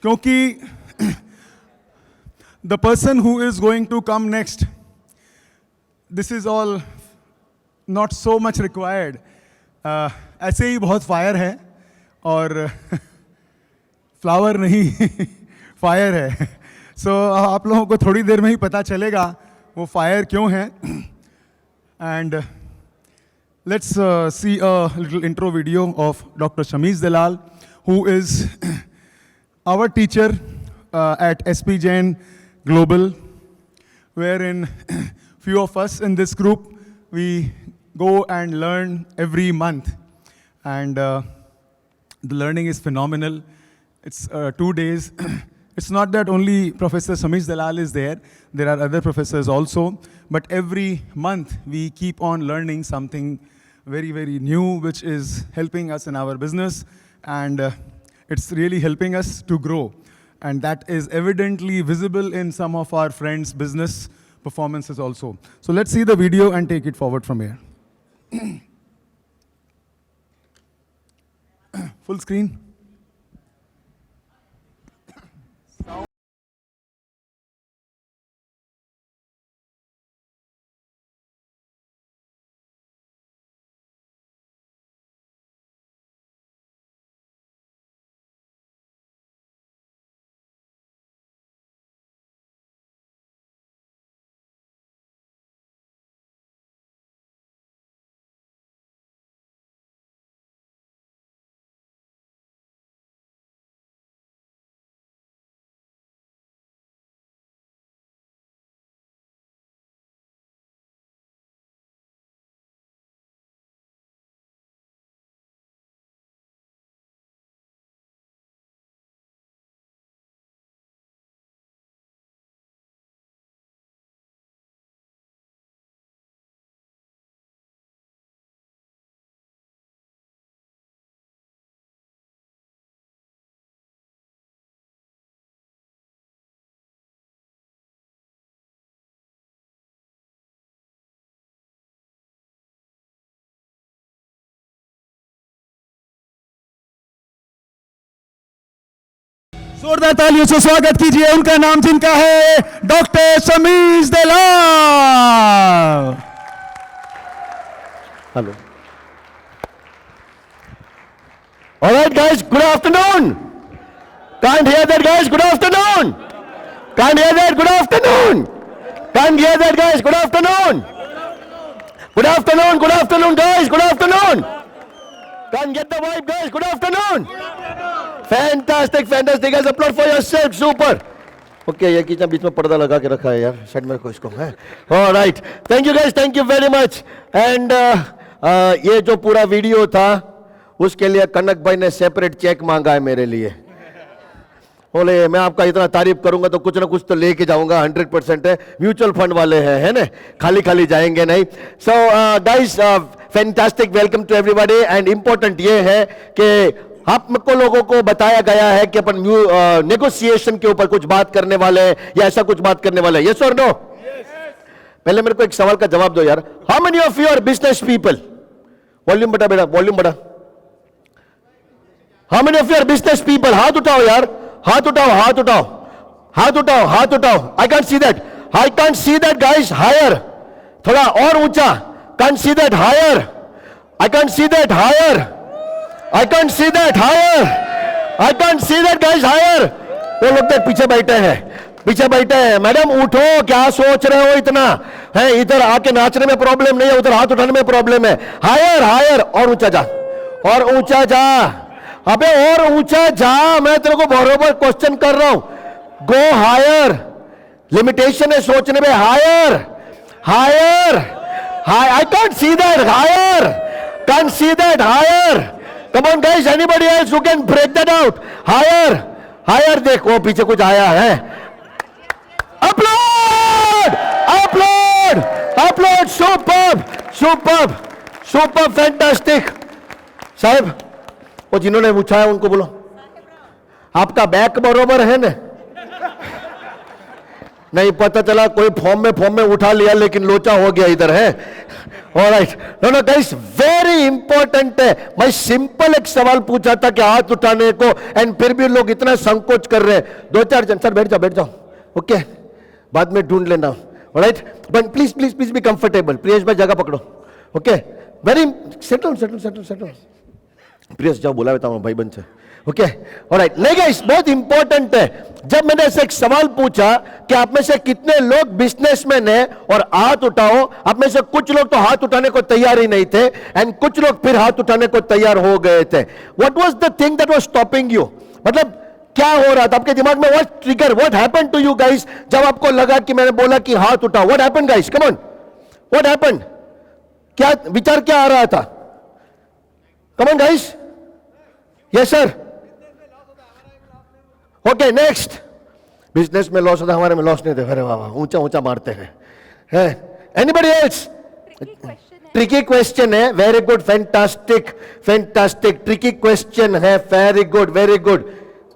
क्योंकि the person who is going to come next, this is all not so much required. ऐसे ही बहुत fire है और flower नहीं फायर है. सो आप लोगों को थोड़ी देर में ही पता चलेगा वो फायर क्यों है. And let's see a little intro video of Dr. Shamiz Dalal, who is our teacher at SP Jain Global, wherein few of us in this group, we go and learn every month. And the learning is phenomenal. It's 2 days. It's not that only Professor Shamiz Dalal is there. There are other professors also. But every month, we keep on learning something very, very new, which is helping us in our business. And it's really helping us to grow. And that is evidently visible in some of our friends' business performances also. So let's see the video and take it forward from here. Full screen. जोरदार तालियों से स्वागत कीजिए उनका नाम जिनका है doctor शमीज Dalal. Hello. All right, guys, good afternoon. Can't hear that, guys. Good afternoon. Can't hear that. Good afternoon. Can't hear that, guys. Good afternoon. Good afternoon. Good afternoon, guys. Good afternoon. Can't get the vibe, guys. Good afternoon. Fantastic, fantastic. Guys, applaud for yourself. Super. Okay, ये कितना बीच में पर्दा लगा के रखा है यार. Side में रखो इसको. All right. Thank you, guys. Thank you very much. And ये जो पूरा वीडियो था उसके लिए कनक भाई ने सेपरेट चेक मांगा है मेरे लिए. बोले मैं आपका इतना तारीफ करूंगा तो कुछ ना कुछ तो लेके जाऊंगा. 100% है. म्यूचुअल फंड वाले हैं, है ना, खाली खाली जाएंगे नहीं. So guys, fantastic welcome to everybody. And important ये है कि आपको लोगों को बताया गया है कि अपन नेगोशिएशन के ऊपर कुछ बात करने वाले हैं या ऐसा कुछ बात करने वाले हैं. यस और नो? पहले मेरे को एक सवाल का जवाब दो यार. How many of you are business people? Volume बढ़ा बेटा, वॉल्यूम बढ़ा. How many of you are business people? हाथ उठाओ यार, हाथ उठाओ, हाथ उठाओ, हाथ उठाओ, हाथ उठाओ. I can't see that. I can't see that guys. Higher, थोड़ा और ऊंचा. Can't see that. Higher. I can't see that. Higher. I can't see that. Higher. I can't see that, guys. Higher. वो लोग देख पीछे बैठे हैं, पीछे बैठे हैं. मैडम उठो, क्या सोच रहे हो इतना है? इधर आके नाचने में प्रॉब्लम नहीं है, उधर हाथ उठाने में प्रॉब्लम है. Higher, higher. और ऊंचा जा, और ऊंचा जा. अबे और ऊंचा जा. मैं तेरे को बराबर क्वेश्चन कर रहा हूं. Go higher. लिमिटेशन है सोचने में. Higher, higher, high. I can't see that. Higher. Can't see that. Higher. Come on guys, anybody else who can break that out? Higher, higher. देखो पीछे कुछ आया है. Applaud, applaud, applaud. Superb, superb, superb, fantastic. साहब, वो जिन्होंने पूछा है उनको बोलो आपका बैक बरोबर है ना? नहीं पता चला कोई फॉर्म में उठा लिया लेकिन लोचा हो गया इधर है. Alright, no no guys, very important है। मैं सिंपल एक सवाल पूछा था कि हाथ उठाने को, एंड फिर भी लोग इतना संकोच कर रहे हैं। 2-4 जन, सर बैठ जाओ, ओके, बाद में ढूंढ लेना। Alright, but please please please be comfortable. Priyesh भाई जगह पकड़ो, ओके, वेरी सेटल। प्रियेश जाओ, बुला लेता हूं भाई बन से, ओके, ऑलराइट। नहीं गाइस, बहुत इंपॉर्टेंट है। जब मैंने ऐसे एक सवाल पूछा कि आप में से कितने लोग बिजनेसमैन हैं और हाथ उठाओ, आप में से कुछ लोग तो हाथ उठाने को तैयार ही नहीं थे, एंड कुछ लोग फिर हाथ उठाने को तैयार हो गए थे। What was the thing that was stopping you? मतलब क्या हो रहा था आपके दिमाग में? What trigger, what happened to you guys जब आपको लगा कि मैंने बोला कि हाथ उठाओ? What happened guys, come on, what happened? क्या विचार, क्या आ रहा था? Come on guys, yes sir, okay, next. Business में लॉस होता, हमारे में लॉस नहीं थे। अरे वाह, ऊंचा ऊंचा मारते हैं। Anybody else? ट्रिकी क्वेश्चन है, very good, fantastic tricky question है, वेरी गुड,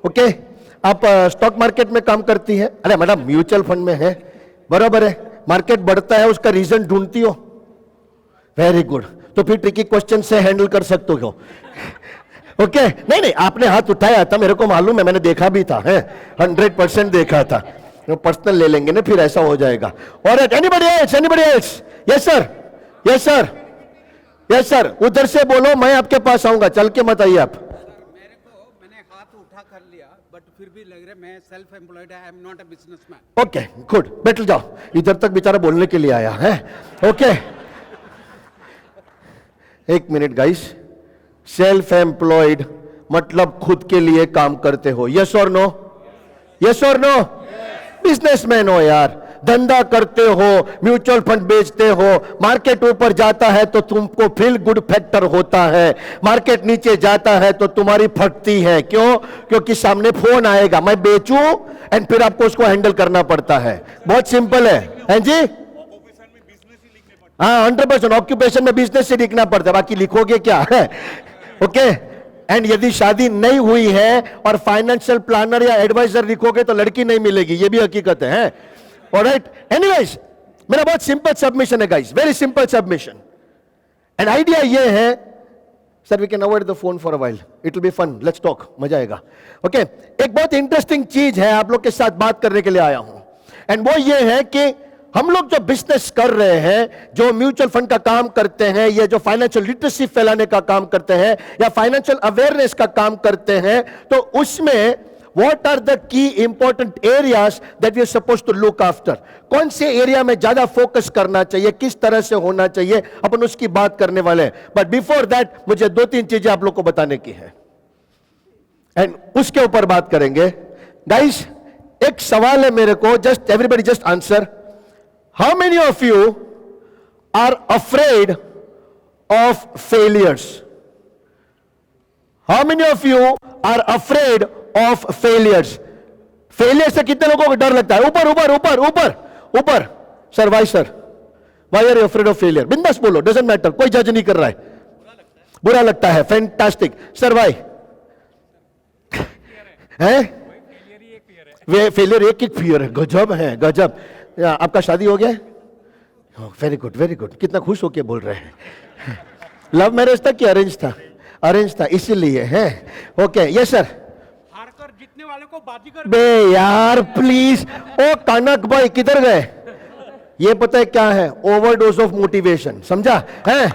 ओके। आप स्टॉक मार्केट में काम करती है? अरे मैडम, म्यूचुअल फंड में है, बराबर है। मार्केट बढ़ता है, उसका रीजन ढूंढती हो, वेरी गुड। तो फिर ट्रिकी क्वेश्चन से हैंडल कर सकते हो, ओके। नहीं, आपने हाथ उठाया था, मेरे को मालूम है, मैंने देखा भी था, है 100% देखा था। पर्सनल ले लेंगे ना, फिर ऐसा हो जाएगा। और एनीबॉडी एल्स? यस सर, उधर से बोलो, मैं आपके पास आऊंगा, चल के मत आइए आप। मैंने हाथ उठा कर लिया, बट फिर भी लग रहा है मैं सेल्फ एम्प्लॉयड है, I am not a businessman. Okay, good, बैठ जाओ। इधर तक बेचारा बोलने के लिए आया है, ओके। एक मिनट गाइस, सेल्फ एम्प्लॉयड मतलब खुद के लिए काम करते हो, यस और नो? बिजनेसमैन हो यार, धंधा करते हो, म्यूचुअल फंड बेचते हो, मार्केट ऊपर जाता है तो तुमको फील गुड फैक्टर होता है, मार्केट नीचे जाता है तो तुम्हारी फटती है। क्यों? क्योंकि सामने फोन आएगा, मैं बेचूं, एंड फिर आपको उसको हैंडल करना पड़ता है। बहुत सिंपल है जी? हाँ, 100% ऑक्यूपेशन में बिजनेस से लिखना पड़ता है, बाकी लिखोगे क्या है, ओके। एंड यदि शादी नहीं हुई है और फाइनेंशियल प्लानर या एडवाइजर लिखोगे तो लड़की नहीं मिलेगी, ये भी हकीकत है। ऑलराइट, एनीवेज, मेरा बहुत सिंपल सबमिशन है guys, very simple submission. And idea ये है, sir we can avoid the phone for a while, it will be fun, let's talk, मजा आएगा, ओके। एक बहुत इंटरेस्टिंग चीज है, आप लोग के साथ बात करने के लिए आया हूं, एंड वो ये है कि हम लोग जो बिजनेस कर रहे हैं, जो म्यूचुअल फंड का काम करते हैं, या जो फाइनेंशियल लिटरेसी फैलाने का काम करते हैं, या फाइनेंशियल अवेयरनेस का काम करते हैं, तो उसमें what are the key important areas that we are supposed to look after? कौन से एरिया में ज्यादा फोकस करना चाहिए, किस तरह से होना चाहिए, अपन उसकी बात करने वाले हैं। बट बिफोर दैट मुझे 2-3 चीजें आप लोग को बताने की है, एंड उसके ऊपर बात करेंगे। गाइस, एक सवाल है मेरे को, just everybody just answer. How many of you are afraid of failures? How many of you are afraid of failures? Failure से कितने लोगों को डर लगता है? ऊपर। Sir, why sir? Why are you afraid of failure? बिंदास बोलो, doesn't matter, कोई जज नहीं कर रहा है। बुरा लगता है, fantastic. Sir, why? है? फेलियर एक फियर है, गजब है, गजब। आपका शादी हो गया? वेरी गुड, कितना खुश होके बोल रहे हैं। लव मैरिज था कि अरेंज था? अरेंज था, इसीलिए है, ओके। Yes sir. हारकर जीतने वाले को बाजीगर। बे यार प्लीज, ओ कनक भाई किधर गए? ये पता है क्या है? ओवरडोज ऑफ मोटिवेशन, समझा है?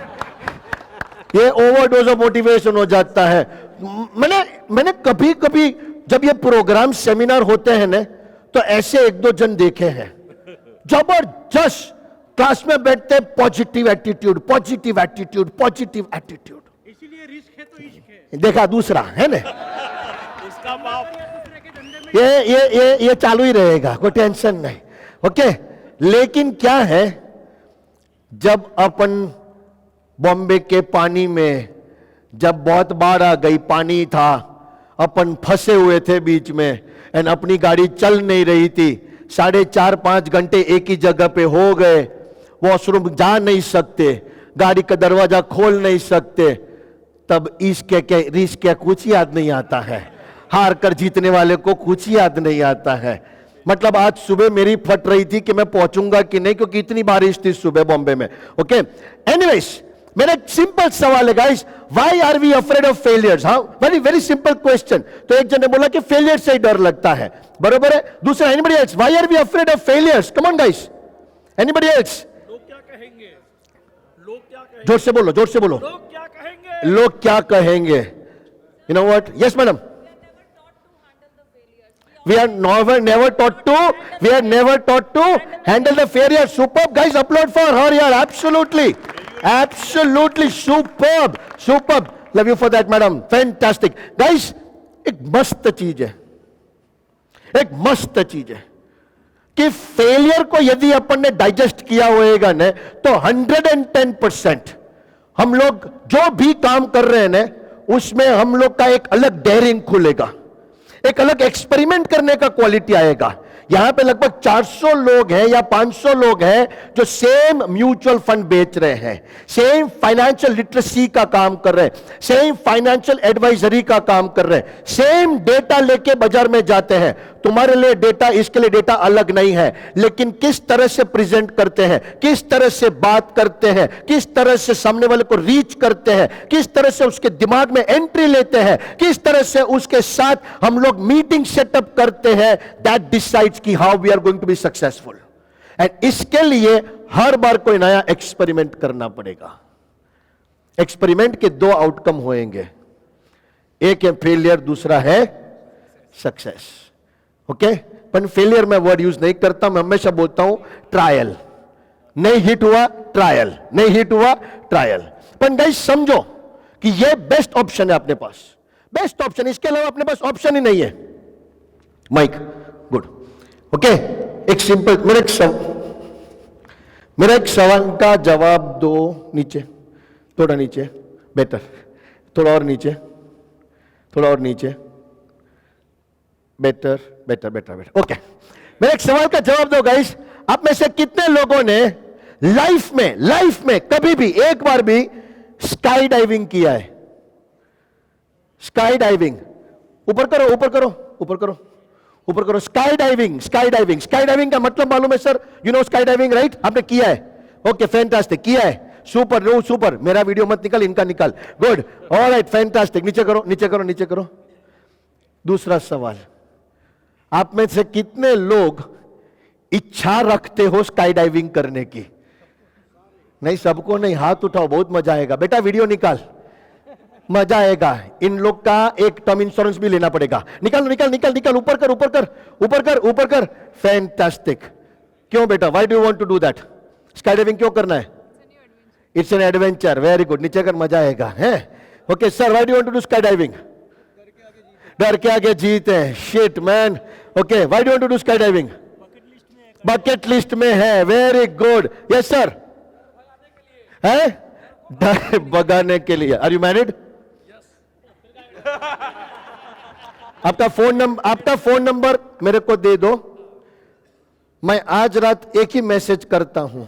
ये ओवरडोज ऑफ मोटिवेशन हो जाता है। मैंने कभी कभी जब ये प्रोग्राम सेमिनार होते हैं ना, तो ऐसे 1-2 जन देखे हैं, जबरदस्त क्लास में बैठते, पॉजिटिव एटीट्यूड। इसीलिए रिस्क है तो इश्क है। देखा दूसरा है ना, इसका बाप ये चालू ही रहेगा, कोई टेंशन नहीं, ओके। लेकिन क्या है, जब अपन बॉम्बे के पानी में, जब बहुत बाढ़ आ गई, पानी था, अपन फंसे हुए थे बीच में, एंड अपनी गाड़ी चल नहीं रही थी, 4.5-5 घंटे एक ही जगह पे हो गए, वॉशरूम जा नहीं सकते, गाड़ी का दरवाजा खोल नहीं सकते, तब इसके रिस्क क्या कुछ याद नहीं आता है। हार कर जीतने वाले को कुछ याद नहीं आता है। मतलब आज सुबह मेरी फट रही थी कि मैं पहुंचूंगा कि नहीं, क्योंकि इतनी बारिश थी सुबह बॉम्बे में। ओके, एनीवेज, मेरा एक सिंपल सवाल है guys, why are we afraid of failures? हाँ, वेरी वेरी सिंपल क्वेश्चन। तो एक जन ने बोला कि फेलियर से ही डर लगता है, बरोबर है। दूसरा, anybody else, why are we afraid of failures? Come on guys, anybody else? लोग क्या कहेंगे? लोग क्या कहेंगे? जोर से बोलो, जोर से बोलो। लोग क्या कहेंगे? लोग क्या कहेंगे? You know what? Yes madam, we are never taught to handle the failure. Superb guys, applaud for her here. Absolutely superb. Love you for that madam, fantastic guys. एक मस्त चीज है कि फेलियर को यदि अपन ने डाइजेस्ट किया होएगा ना, तो 110% हम लोग जो भी काम कर रहे हैं ना, उसमें हम लोग का एक अलग डेयरिंग खुलेगा, एक अलग एक्सपेरिमेंट करने का क्वालिटी आएगा। यहां पे लगभग 400 लोग हैं या 500 लोग हैं जो सेम म्यूचुअल फंड बेच रहे हैं, सेम फाइनेंशियल लिटरेसी का काम कर रहे हैं, सेम फाइनेंशियल एडवाइजरी का काम कर रहे हैं, सेम डेटा लेके बाजार में जाते हैं। तुम्हारे लिए डेटा, इसके लिए डेटा अलग नहीं है, लेकिन किस तरह से प्रेजेंट करते हैं, किस तरह से बात करते हैं, किस तरह से सामने वाले को रीच करते हैं, किस तरह से उसके दिमाग में एंट्री लेते हैं, किस तरह से उसके साथ हम लोग मीटिंग सेटअप करते हैं, दैट डिसाइड्स कि how we are going to be successful. And इसके लिए हर बार कोई नया एक्सपेरिमेंट करना पड़ेगा। एक्सपेरिमेंट के 2 आउटकम होंगे, एक है फेलियर, दूसरा है सक्सेस। ओके, पर फेलियर मैं वर्ड यूज नहीं करता, मैं हमेशा बोलता हूं ट्रायल। नहीं हिट हुआ ट्रायल, नहीं हिट हुआ ट्रायल। पर गाइस समझो कि ये बेस्ट ऑप्शन है अपने पास, बेस्ट ऑप्शन, इसके अलावा अपने पास ऑप्शन ही नहीं है। Mike, good. ओके, एक सिंपल, मेरा एक सवाल का जवाब दो। नीचे, थोड़ा नीचे, बेटर, थोड़ा और नीचे, थोड़ा और नीचे, बेटर। ओके, मेरे एक सवाल का जवाब दो गाइस। आप में से कितने लोगों ने लाइफ में कभी भी एक बार भी स्काई डाइविंग किया है? स्काई डाइविंग, ऊपर करो। स्काई डाइविंग का मतलब मालूम है sir? You know sky diving, right? आपने किया है? ओके, फैंटास्टिक, किया है, सुपर। मेरा वीडियो मत निकल, इनका निकल। Good, alright, fantastic. नीचे करो। दूसरा सवाल, आप में से कितने लोग इच्छा रखते हो स्काई डाइविंग करने की? नहीं, सबको नहीं, हाथ उठाओ, बहुत मजा आएगा। बेटा वीडियो निकाल, मजा आएगा। इन लोग का एक टर्म इंश्योरेंस भी लेना पड़ेगा। निकाल, ऊपर कर। फैंटास्टिक। क्यों बेटा, why do you want to do that? Sky diving क्यों करना है? It's an adventure. Very good, नीचे कर, मजा आएगा। है okay sir, why do you want to do sky diving? डर के आगे जीत है। Shit man. Okay, why do you want to do sky diving? Bucket list में है। Very good, yes sir. है डर भगाने के लिए। Are you married? आपका फोन नंबर मेरे को दे दो, मैं आज रात एक ही मैसेज करता हूं।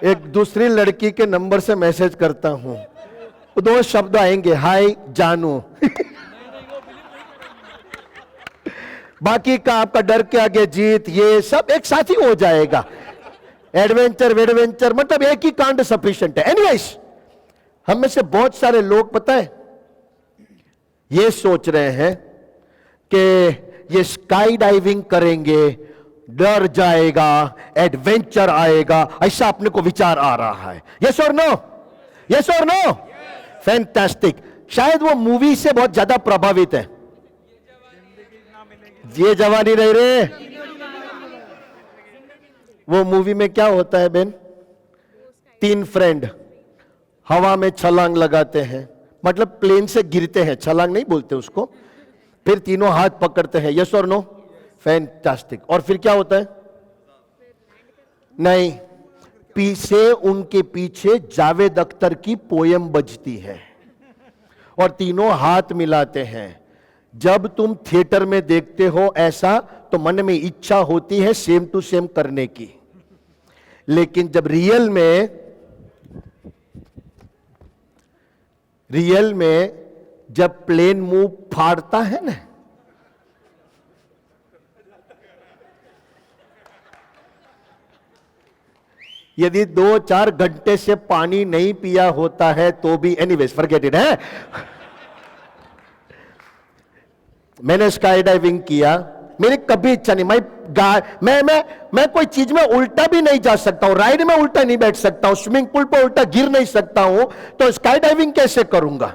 एक दूसरी लड़की के नंबर से मैसेज करता हूं, 2 शब्द आएंगे, हाय जानू। बाकी का आपका डर के आगे जीत, ये सब एक साथ ही हो जाएगा। एडवेंचर मतलब एक ही कांड सफिशिएंट है। एनीवेज, हम में से बहुत सारे लोग पता है ये सोच रहे हैं कि ये स्काई डाइविंग करेंगे, डर जाएगा, एडवेंचर आएगा, ऐसा अपने को विचार आ रहा है। यस और नो? यस और नो? फैंटास्टिक। शायद वो मूवी से बहुत ज्यादा प्रभावित है। ये जवानी नहीं रे। वो मूवी में क्या होता है बेन? 3 फ्रेंड हवा में छलांग लगाते हैं, मतलब प्लेन से गिरते हैं, छलांग नहीं बोलते उसको, फिर तीनों हाथ पकड़ते हैं। यस और नो? फैंटास्टिक। और फिर क्या होता है? नहीं, पीछे उनके पीछे जावेद अख्तर की पोयम बजती है और तीनों हाथ मिलाते हैं। जब तुम थिएटर में देखते हो ऐसा, तो मन में इच्छा होती है सेम टू सेम करने की, लेकिन जब रियल में जब प्लेन मुंह फाड़ता है ना, यदि 2-4 घंटे से पानी नहीं पिया होता है तो भी एनीवेज फॉरगेट इट है। मैंने स्काई डाइविंग किया, मेरी कभी इच्छा नहीं, मैं कोई चीज में उल्टा भी नहीं जा सकता हूं, राइड में उल्टा नहीं बैठ सकता हूं, स्विमिंग पूल पर उल्टा गिर नहीं सकता हूं, तो स्काई डाइविंग कैसे करूंगा?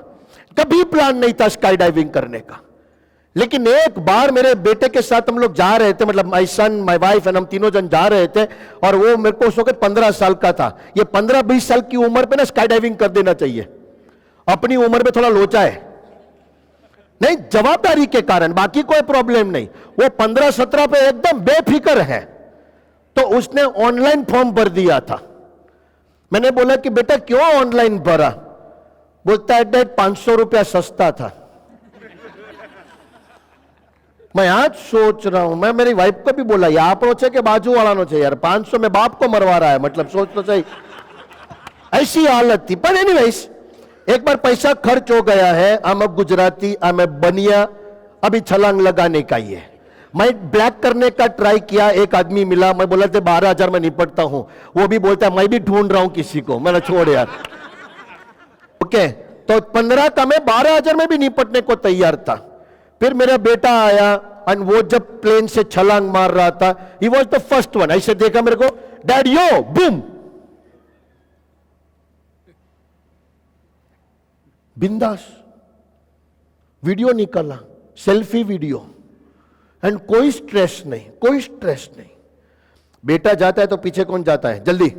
कभी प्लान नहीं था स्काई डाइविंग करने का। लेकिन एक बार मेरे बेटे के साथ हम लोग जा रहे थे, मतलब my son, my wife and हम तीनों जन जा रहे थे, और वो मेरे को उस वक्त 15 साल का था। ये 15-20 साल की उम्र पे ना स्काई डाइविंग कर देना चाहिए, अपनी उम्र में थोड़ा लोचा है, नहीं जवाबदारी के कारण, बाकी कोई प्रॉब्लम नहीं। वो 15-17 पे एकदम बेफिक्र है, तो उसने ऑनलाइन फॉर्म भर दिया था। मैंने बोला कि बेटा क्यों ऑनलाइन भरा? बोलता है डैड 500 रुपया सस्ता था। मैं आज सोच रहा हूं, मैं मेरी वाइफ को भी बोला यहाँ पर के बाजू वाला नो चाहिए यार, 500 में बाप को मरवा रहा है, मतलब सोच तो सही, ऐसी हालत थी। पर एनीवेज एक बार पैसा खर्च हो गया है, हम अब गुजराती, हमें बनिया, अभी छलांग लगाने का ही है। मैं ब्लैक करने का ट्राई किया, एक आदमी मिला, मैं बोला 12,000 में निपटता हूं, वो भी बोलता है मैं भी ढूंढ रहा हूं किसी को, मैंने छोड़ यार। ओके, तो 15 का मैं 12,000 में भी निपटने को तैयार था। फिर मेरा बेटा आया और वो जब प्लेन से छलांग मार रहा था, he was the first one, ऐसे देखा मेरे को, डैड यो बूम, बिंदास वीडियो निकाला, सेल्फी वीडियो, एंड कोई स्ट्रेस नहीं, कोई स्ट्रेस नहीं। बेटा जाता है तो पीछे कौन जाता है? जल्दी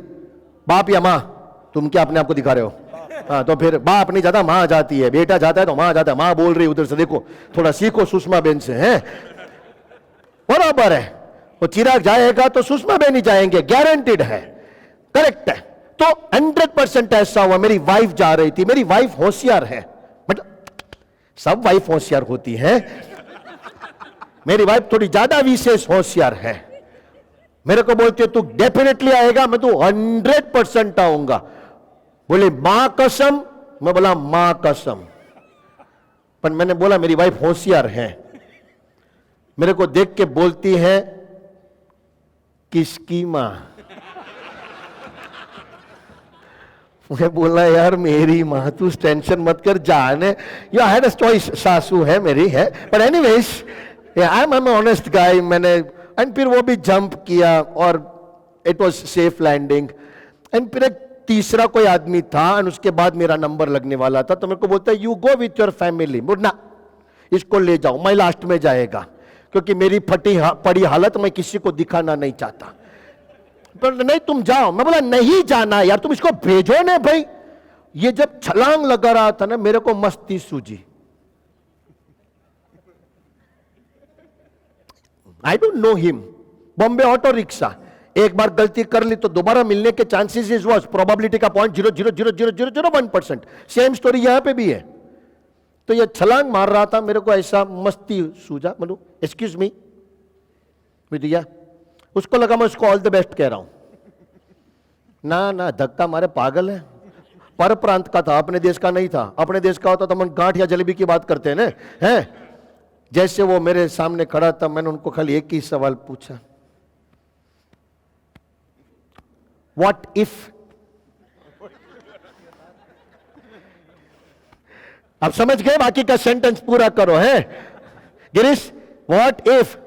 बाप या मां? तुम क्या अपने आप को दिखा रहे हो? हाँ, तो फिर बाप नहीं जाता, मां जाती है, बेटा जाता है तो मां जाता है, मां बोल रही उधर से, देखो थोड़ा सीखो सुषमा बेन से, हैं बराबर है। वो चिराग जाएगा तो सुषमा बेन ही जाएंगे, गारंटेड है, करेक्ट है। तो 100% ऐसा हुआ। मेरी वाइफ जा रही थी, मेरी वाइफ होशियार है, मतलब सब वाइफ होशियार होती है, मेरी वाइफ थोड़ी ज्यादा विशेष होशियार है। मेरे को बोलती है तू डेफिनेटली आएगा? मैं तो 100% आऊंगा। बोले मां कसम? मैं बोला मां कसम। पर मैंने बोला मेरी वाइफ होशियार है। मेरे को देख के बोलती है किसकी मां? मैं बोला यार मेरी मां, तू टेंशन मत कर, जाने या हैड अ चॉइस, सासू है मेरी है, पर anyways I am honest guy. मैंने एंड फिर वो भी जंप किया और it was safe landing. And फिर एक तीसरा कोई आदमी था और उसके बाद मेरा नंबर लगने वाला था, तो मेरे को बोलता है you go with your family. ना, इसको ले जाओ, मैं लास्ट में जाएगा, क्योंकि मेरी फटी पड़ी हालत मैं किसी को दिखाना नहीं चाहता। तो नहीं तुम जाओ। मैं बोला नहीं जाना यार, तुम इसको भेजो ना भाई। ये जब छलांग लगा रहा था ना, मेरे को मस्ती सूझी। I don't know him, Bombay auto rickshaw, एक बार गलती कर ली तो दोबारा मिलने के चांसेस इज वॉज प्रोबेबिलिटी का 0.0000001%। सेम स्टोरी यहां पे भी है। तो ये छलांग मार रहा था, मेरे को ऐसा मस्ती सूझा, बोलो एक्सक्यूज मी भैया। उसको लगा मैं उसको ऑल द बेस्ट कह रहा हूं। ना ना, धक्का मारे, पागल है, पर प्रांत का था, अपने देश का नहीं था। अपने देश का होता तो हम गांठ या जलेबी की बात करते हैं ना, हैं। जैसे वो मेरे सामने खड़ा था, मैंने उनको खाली एक ही सवाल पूछा, व्हाट इफ। आप समझ गए? बाकी का सेंटेंस पूरा करो, है Girish. What if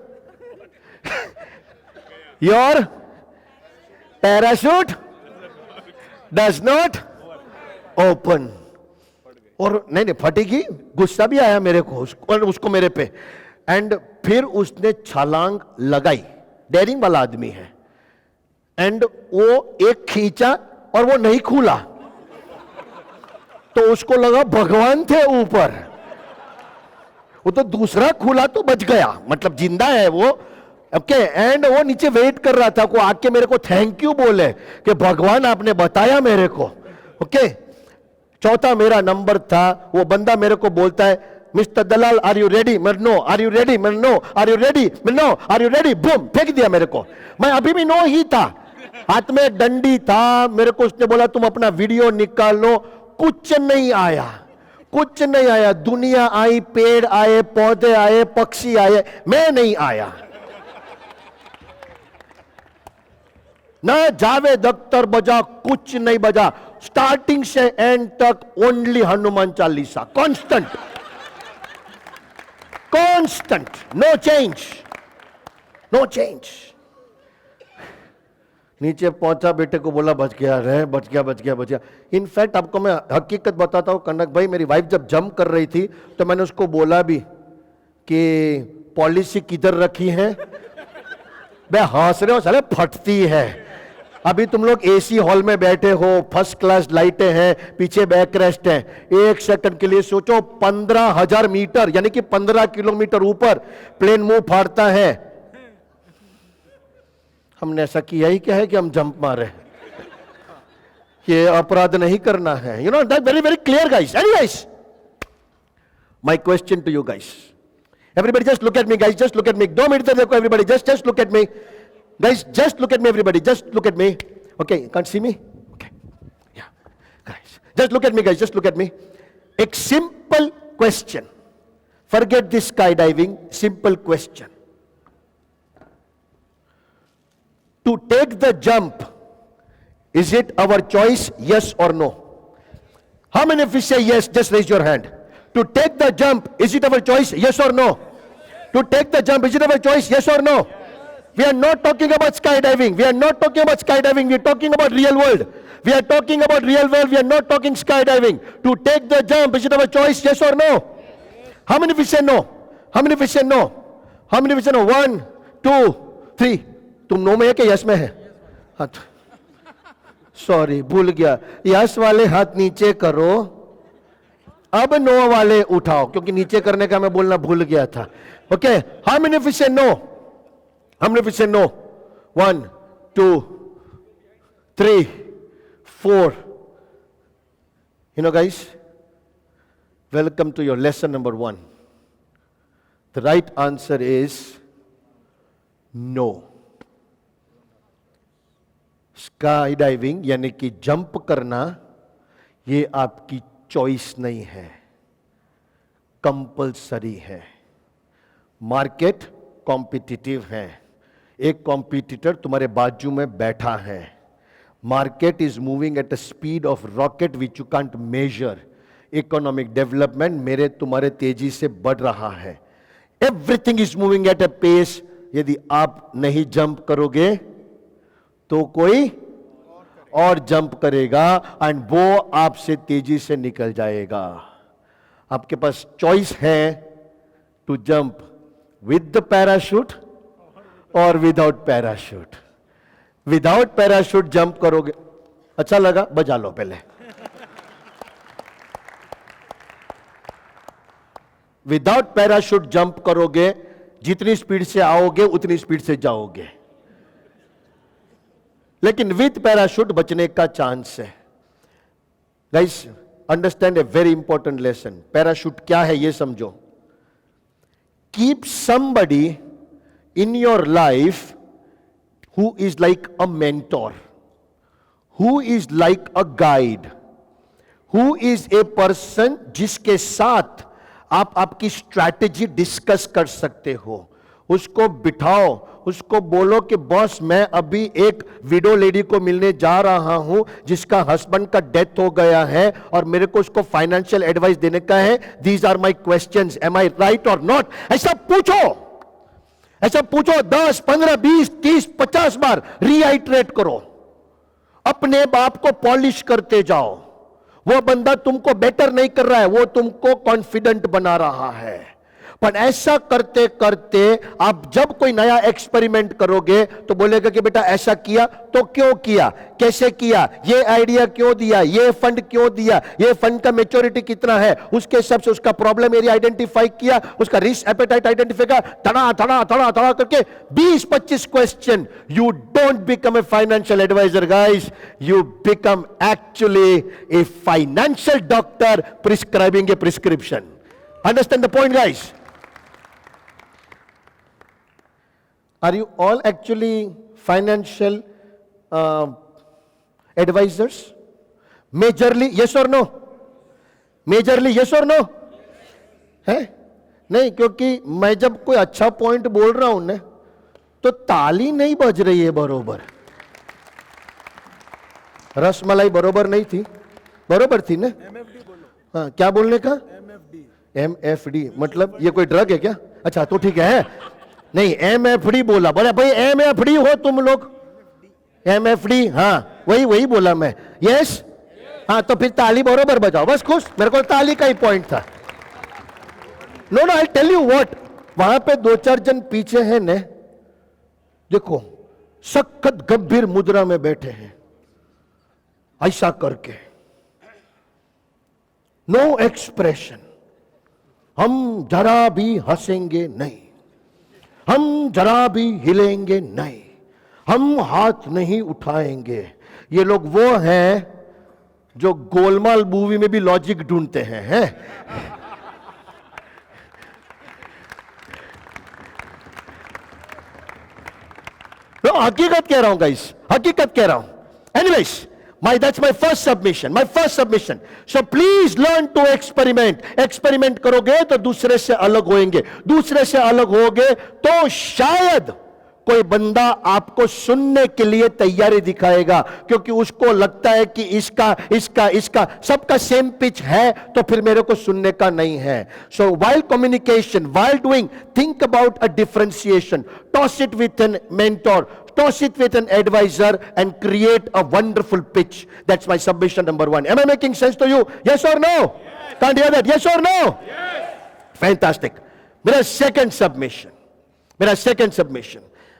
your parachute does not open. और नहीं फटेगी। गुस्सा भी आया मेरे को, उसको मेरे पे। एंड फिर उसने छलांग लगाई, डेयरिंग वाला आदमी है। एंड वो एक खींचा और वो नहीं खुला, तो उसको लगा भगवान थे ऊपर। वो तो दूसरा खुला तो बच गया, मतलब जिंदा है वो। ओके, एंड वो नीचे वेट कर रहा था को आके मेरे को थैंक यू बोले कि भगवान आपने बताया मेरे को। ओके, चौथा मेरा नंबर था। वो बंदा मेरे को बोलता है mister Dalal are you ready? मैं नो। Are you ready? मैं नो। Are you ready? मैं no. Are you ready? Boom, फेंक दिया मेरे को। मैं अभी भी नो ही था, हाथ में डंडी था। मेरे को उसने बोला तुम अपना वीडियो निकाल लो। कुछ नहीं आया, कुछ नहीं आया। दुनिया आई, पेड़ आए, पौधे आए, पक्षी आए, मैं नहीं आया। ना जावेद अख्तर बजा, कुछ नहीं बजा, स्टार्टिंग से एंड तक only Hanuman Chalisa, constant, constant, no change, no change. नीचे पहुंचा, बेटे को बोला बच गया रे, बच गया बच गया बच गया। इनफैक्ट आपको मैं हकीकत बताता हूं कनक भाई, मेरी वाइफ जब जंप कर रही थी तो मैंने उसको बोला भी कि पॉलिसी किधर रखी है, बे हंस रहे हो साले, फटती है। अभी तुम लोग एसी हॉल में बैठे हो, फर्स्ट क्लास लाइटें हैं, पीछे बैक रेस्ट है, एक सेकंड के लिए सोचो 15,000 मीटर यानी कि 15 किलोमीटर ऊपर प्लेन मुंह फाड़ता है। हमने ऐसा किया ही क्या है कि हम जंप मारे? ये अपराध नहीं करना है, you know that very very clear guys. Anyways, my question to you guys, everybody just look at me guys, just look at me, 2 minutes देखो everybody, just look at me guys, just look at me everybody, just look at me, okay, can't see me, okay, yeah guys, just look at me guys, just look at me. एक simple question, forget this skydiving, simple question. To take the jump, is it our choice, yes or no? How many of you say yes? Just raise your hand. To take the jump, is it our choice, yes or no? To take the jump, is it our choice, yes or no? We are not talking about skydiving. We are not talking about skydiving. We are talking about real world. We are talking about real world. We are not talking skydiving. To take the jump, is it our choice, yes or no? How many of you say no? How many of you say no? How many of you say no? 1, 2, 3. तुम no में है कि yes में है? हाथ, sorry भूल गया, yes वाले हाथ नीचे करो, अब नो वाले उठाओ, क्योंकि नीचे करने का मैं बोलना भूल गया था। Okay, how many of you say no? How many of you say no? 1, 2, 3, 4. You know guys, welcome to your lesson number 1. The right answer is no. Sky diving यानी कि जंप करना, ये आपकी चॉइस नहीं है, कंपल्सरी है। Market competitive है, एक कॉम्पिटिटर तुम्हारे बाजू में बैठा है। Market is moving at a speed of rocket which you can't measure. Economic development मेरे तुम्हारे तेजी से बढ़ रहा है। Everything is moving at a pace. यदि आप नहीं जंप करोगे तो कोई और जंप करेगा एंड वो आपसे तेजी से निकल जाएगा। आपके पास चॉइस है to jump with the parachute और without parachute. Without parachute jump करोगे, अच्छा लगा, बजा लो पहले। विदाउट पैराशूट जंप करोगे, जितनी स्पीड से आओगे उतनी स्पीड से जाओगे, लेकिन विद पैराशूट बचने का चांस है। Guys, understand a very important lesson. Parachute क्या है ये समझो। Keep somebody in your life who is like a mentor, who is like a guide, who is a person जिसके साथ आप आपकी स्ट्रैटेजी डिस्कस कर सकते हो। उसको बिठाओ, उसको बोलो कि बॉस मैं अभी एक विडो लेडी को मिलने जा रहा हूं जिसका हस्बैंड का डेथ हो गया है और मेरे को उसको फाइनेंशियल एडवाइस देने का है। These are my questions, am I right और नॉट? ऐसा पूछो, ऐसा पूछो 10, 15, 20, 30, 50 बार रीआइट्रेट करो। अपने बाप को पॉलिश करते जाओ। वो बंदा तुमको बेटर नहीं कर रहा है, वो तुमको कॉन्फिडेंट बना रहा है। पर ऐसा करते करते आप जब कोई नया एक्सपेरिमेंट करोगे तो बोलेगा कि बेटा ऐसा किया तो क्यों किया, कैसे किया, ये आइडिया क्यों दिया, ये फंड क्यों दिया, ये फंड का मैच्योरिटी कितना है, उसके हिसाब से उसका प्रॉब्लम एरिया आइडेंटिफाई किया, उसका रिस्क एपेटाइट आइडेंटिफाई किया, धड़ा धड़ा धड़ा धड़ा करके 20-25 question. You don't become a financial adviser guys, you become actually a financial doctor prescribing a prescription. Understand the point guys? Are you all actually financial advisors? Majorly, yes or no? Majorly, yes or no? है नहीं, क्योंकि मैं जब कोई अच्छा point बोल रहा हूं ना तो ताली नहीं बज रही है बरोबर। रसमलाई बरोबर नहीं थी, बरोबर थी ना? हाँ, क्या बोलने का? MFD मतलब ये कोई ड्रग है क्या? अच्छा तो ठीक है, नहीं MFD बोला, बोला भाई MFD हो तुम लोग, MFD, हाँ वही बोला मैं, यस हाँ, तो फिर ताली बरोबर बजाओ, बस खुश, मेरे को ताली का ही पॉइंट था। No no, I tell you what, वहां पे 2-4 जन पीछे हैं ने, देखो सख्त गंभीर मुद्रा में बैठे हैं ऐसा करके, नो एक्सप्रेशन, हम जरा भी हंसेंगे नहीं, हम जरा भी हिलेंगे नहीं, हम हाथ नहीं उठाएंगे। ये लोग वो हैं जो गोलमाल मूवी में भी लॉजिक ढूंढते हैं? तो हकीकत कह रहा हूं गाइस, हकीकत कह रहा हूं। Anyways, that's my first submission. So please learn to experiment. Experiment करोगे तो दूसरे से अलग होंगे, दूसरे से अलग होगे तो शायद कोई बंदा आपको सुनने के लिए तैयारी दिखाएगा, क्योंकि उसको लगता है कि इसका सबका सेम पिच है, तो फिर मेरे को सुनने का नहीं है। सो while communication, while doing, think about a differentiation. Toss it with an mentor, toss it with an advisor and create a wonderful pitch. That's my submission number 1. Am I making sense to you? Yes or no? Yes. Can't hear that? Yes or no? Yes. Fantastic. मेरा second submission.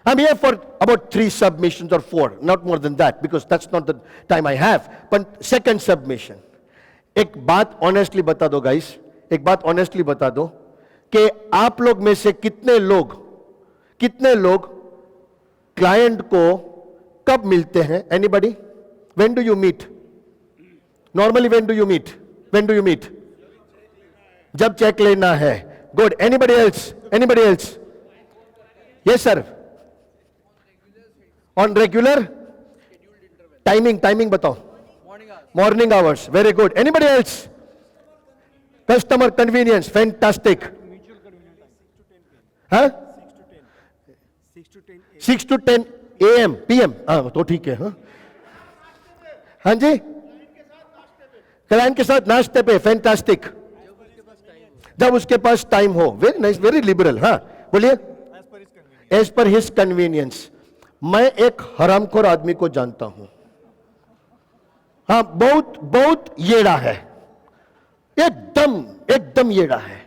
I'm here for about 3 submissions or 4, not more than that, because that's not the time I have. But second submission, एक बात honestly बता दो guys, एक बात honestly बता दो कि आप लोग में से कितने लोग क्लाइंट को कब मिलते हैं? Anybody? When do you meet? Normally when do you meet? जब चेक लेना है. Good. Anybody else? Yes sir. On regular? Timing बताओ. Morning hours. Very good. Anybody else? Customer convenience. Fantastic. हाँ? 6 to 10 AM, PM. हाँ तो ठीक है. हाँ जी? क्लाइंट के साथ नाश्ते पे. Fantastic. जब उसके पास टाइम हो. Very nice, very liberal. हाँ बोलिए. As per his convenience. मैं एक हरामखोर आदमी को जानता हूं, हाँ बहुत येड़ा है, एकदम येड़ा है।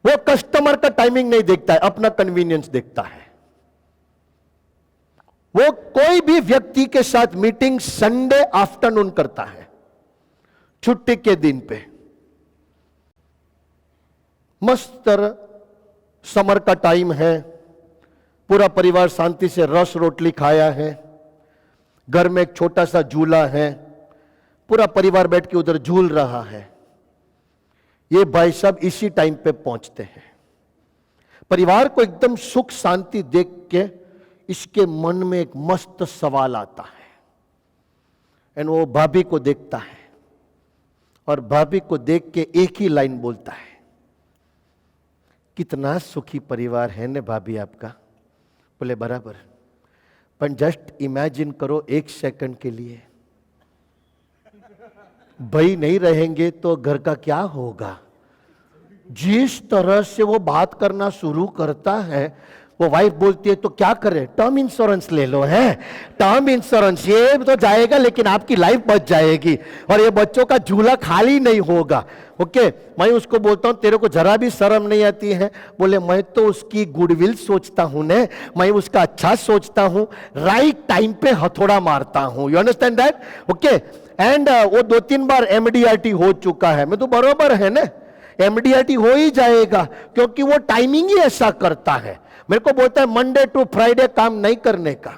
वो कस्टमर का टाइमिंग नहीं देखता है, अपना कन्वीनियंस देखता है। वो कोई भी व्यक्ति के साथ मीटिंग संडे आफ्टरनून करता है, छुट्टी के दिन पे। मस्त समर का टाइम है, पूरा परिवार शांति से रस रोटली खाया है, घर में एक छोटा सा झूला है, पूरा परिवार बैठ के उधर झूल रहा है। ये भाई साहब इसी टाइम पे पहुंचते हैं। परिवार को एकदम सुख शांति देख के इसके मन में एक मस्त सवाल आता है, एंड वो भाभी को देखता है और भाभी को देख के एक ही लाइन बोलता है, कितना सुखी परिवार है ने भाभी आपका। बोले बराबर, पर जस्ट इमेजिन करो 1 सेकंड के लिए, भाई नहीं रहेंगे तो घर का क्या होगा। जिस तरह से वो बात करना शुरू करता है, वो वाइफ बोलती है तो क्या करे, टर्म इंश्योरेंस ले लो। है टर्म इंश्योरेंस, ये तो जाएगा लेकिन आपकी लाइफ बच जाएगी और ये बच्चों का झूला खाली नहीं होगा। ओके, मैं उसको बोलता हूं तेरे को जरा भी शर्म नहीं आती है। बोले मैं तो उसकी गुडविल सोचता हूं ने, मैं उसका अच्छा सोचता हूं, राइट टाइम पे हथौड़ा मारता हूं। You understand that? Okay, and वो 2-3 बार MDRT हो चुका है। मैं तो बरोबर है ना, MDRT हो ही जाएगा क्योंकि वो टाइमिंग ही ऐसा करता है। मेरे को बोलता है मंडे टू फ्राइडे काम नहीं करने का,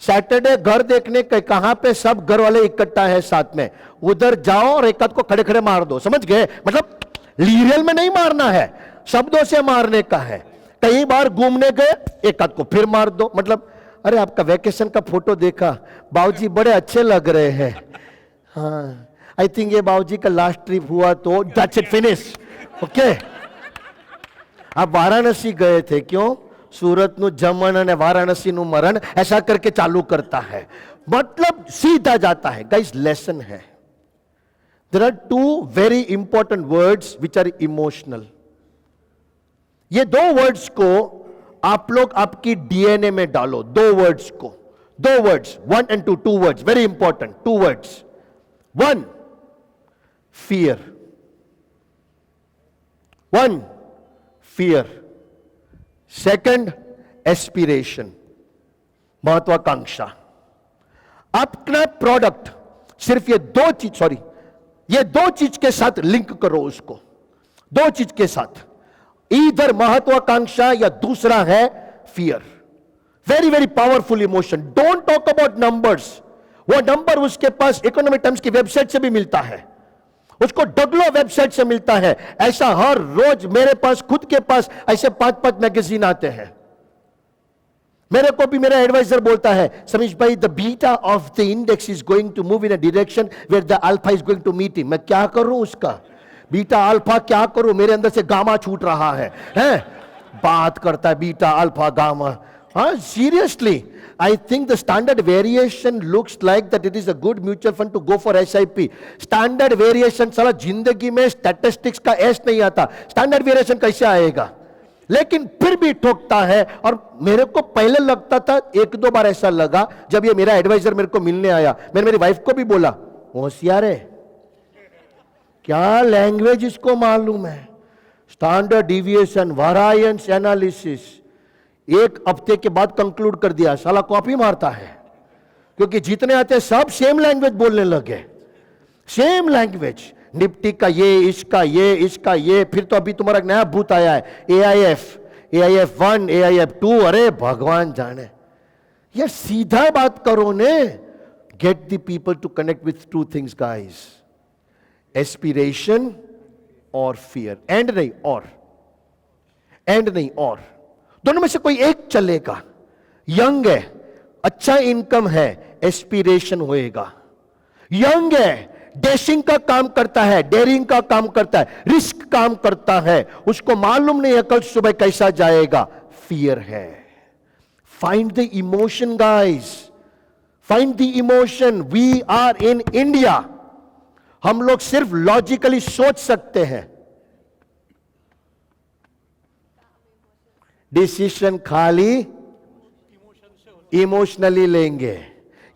सैटरडे घर देखने का, कहां पे सब घर वाले इकट्ठा है साथ में, उधर जाओ और एक आध को खड़े खड़े मार दो। समझ गए? मतलब लीरियल में नहीं मारना है, शब्दों से मारने का है। कई बार घूमने गए, एक आध को फिर मार दो। मतलब अरे आपका वैकेशन का फोटो देखा, बाबूजी बड़े अच्छे लग रहे हैं। हाँ, आई थिंक ये बाबूजी का लास्ट ट्रिप हुआ तो दैट्स इट, फिनिश। ओके, आप वाराणसी गए थे, क्यों? सूरत नु जमन અને વારાણસી નું મરણ, ऐसा करके चालू करता है। मतलब सीधा जाता है। गाइस लेसन है, there are two very important words which are emotional. ये दो वर्ड्स को आप लोग आपकी डीएनए में डालो, दो वर्ड्स को, दो words, 1 and 2, 2 words, very important, 2 words. 1, fear. 1, fear. Second, aspiration, महत्वाकांक्षा। अपना प्रोडक्ट सिर्फ ये दो चीज के साथ लिंक करो उसको, दो चीज के साथ, इधर महत्वाकांक्षा या दूसरा है fear. Very very powerful emotion. Don't talk about numbers. वो नंबर उसके पास इकोनॉमिक टाइम्स की वेबसाइट से भी मिलता है, उसको डगलो वेबसाइट से मिलता है। ऐसा हर रोज मेरे पास, खुद के पास ऐसे 5-5 मैगजीन आते हैं। मेरे को भी मेरा एडवाइजर बोलता है, समीश भाई, the beta of the index is going to move in a direction where the alpha is going to meet him. मैं क्या करूं उसका, बीटा अल्फा क्या करूं, मेरे अंदर से गामा छूट रहा है, बात करता है बीटा अल्फा गामा। हाँ, seriously, I think the standard variation looks like that it is a good mutual fund to go for SIP. Standard variation साला जिंदगी में statistics का एस नहीं आता, standard variation कैसे आएगा? लेकिन फिर भी ठोकता है। और मेरे को पहले लगता था, 1-2 बार ऐसा लगा जब ये मेरा एडवाइजर मेरे को मिलने आया, मैंने मेरी वाइफ को भी बोला, होशियार है, क्या लैंग्वेज इसको मालूम है, स्टैंडर्ड डिविएशन, वेरिएंस एनालिसिस। एक हफ्ते के बाद कंक्लूड कर दिया, साला कॉपी मारता है, क्योंकि जितने आते हैं सब सेम लैंग्वेज बोलने लगे, सेम लैंग्वेज। निफ्टी का ये, इसका ये, इसका ये, फिर तो अभी तुम्हारा नया भूत आया है, AIF 1, AIF 2, अरे भगवान जाने। ये सीधा बात करो ने। Get the people to connect with 2 things guys, aspiration और फियर। एंड नहीं और, दोनों में से कोई एक चलेगा। यंग है, अच्छा इनकम है, एस्पिरेशन होएगा। यंग है, डैशिंग का काम करता है, डेयरिंग का काम करता है, रिस्क काम करता है, उसको मालूम नहीं है कल सुबह कैसा जाएगा, फियर है। Find the emotion guys, find the emotion. We are in India, हम लोग सिर्फ लॉजिकली सोच सकते हैं, डिसीजन खाली इमोशनली लेंगे।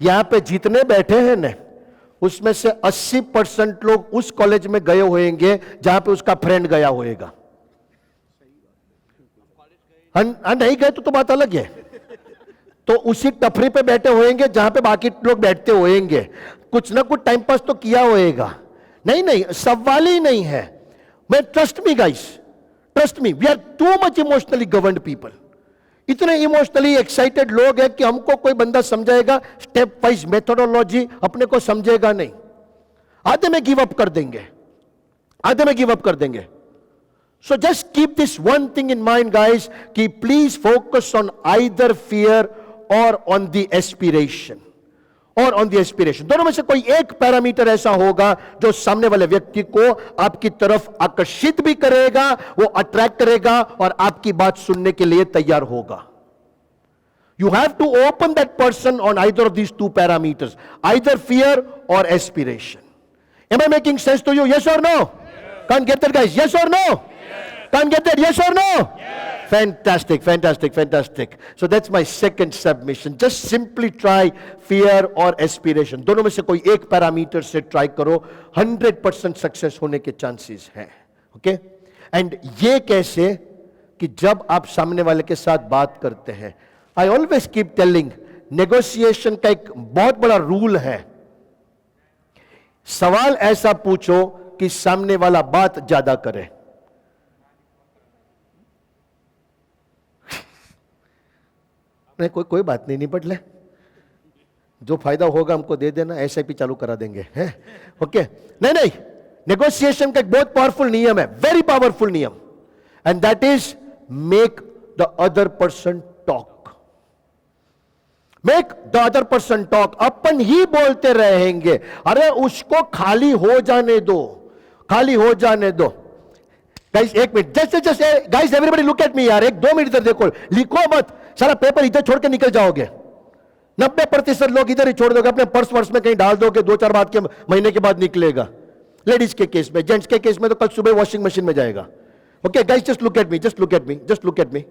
यहां पे जितने बैठे हैं ना, उसमें से 80% लोग उस कॉलेज में गए होंगे जहां पे उसका फ्रेंड गया होएगा। नहीं गए तो बात अलग है, तो उसी टपरी पे बैठे होंगे जहां पे बाकी लोग बैठते होंगे, कुछ ना कुछ टाइम पास तो किया होएगा। नहीं, सवाल ही नहीं है। मैं trust me guys, trust me, we are too much emotionally governed people. इतने इमोशनली एक्साइटेड लोग हैं कि हमको कोई बंदा समझाएगा स्टेप वाइज मेथोडोलॉजी, अपने को समझेगा नहीं, आधे में गिव अप कर देंगे। So just keep this one thing in mind guys, कि please focus on either fear और ऑन द एस्पिरेशन, दोनों में से कोई एक पैरामीटर ऐसा होगा जो सामने वाले व्यक्ति को आपकी तरफ आकर्षित भी करेगा, वो अट्रैक्ट करेगा और आपकी बात सुनने के लिए तैयार होगा। You have to open that person on either of these 2 parameters, either fear और aspiration. Am I making sense to you? Yes और no? Can't get that guys? Yes or no? Can't get that? Yes or no? Fantastic. So that's my second submission. Just simply try fear or aspiration. दोनों में से कोई एक parameter से try करो, 100% success होने के चांसेस हैं। ओके? एंड ये कैसे कि जब आप सामने वाले के साथ बात करते हैं, I always keep telling, negotiation का एक बहुत बड़ा रूल है, सवाल ऐसा पूछो कि सामने वाला बात ज्यादा करे। नहीं, कोई बात नहीं, निपट ले, जो फायदा होगा हमको दे देना, SIP चालू करा देंगे, हैं? ओके? नहीं, नेगोशिएशन का एक बहुत पावरफुल नियम है, वेरी पावरफुल नियम, and that is make the other person talk. Make the other person talk. अपन ही बोलते रहेंगे, अरे उसको खाली हो जाने दो। गाइस एक minute, just guys everybody look at मी यार, 1-2 मिनट इधर देखो, लिखो मत, सारा पेपर इधर छोड़ के निकल जाओगे। 90% लोग इधर ही छोड़ दोगे, अपने पर्स वर्स में कहीं डाल दोगे, 2-4 बाद के महीने के बाद निकलेगा। लेडीज के केस में, जेंट्स के केस में तो कल सुबह वॉशिंग मशीन में जाएगा। Okay guys, just look at me, just look at me, just look at मी।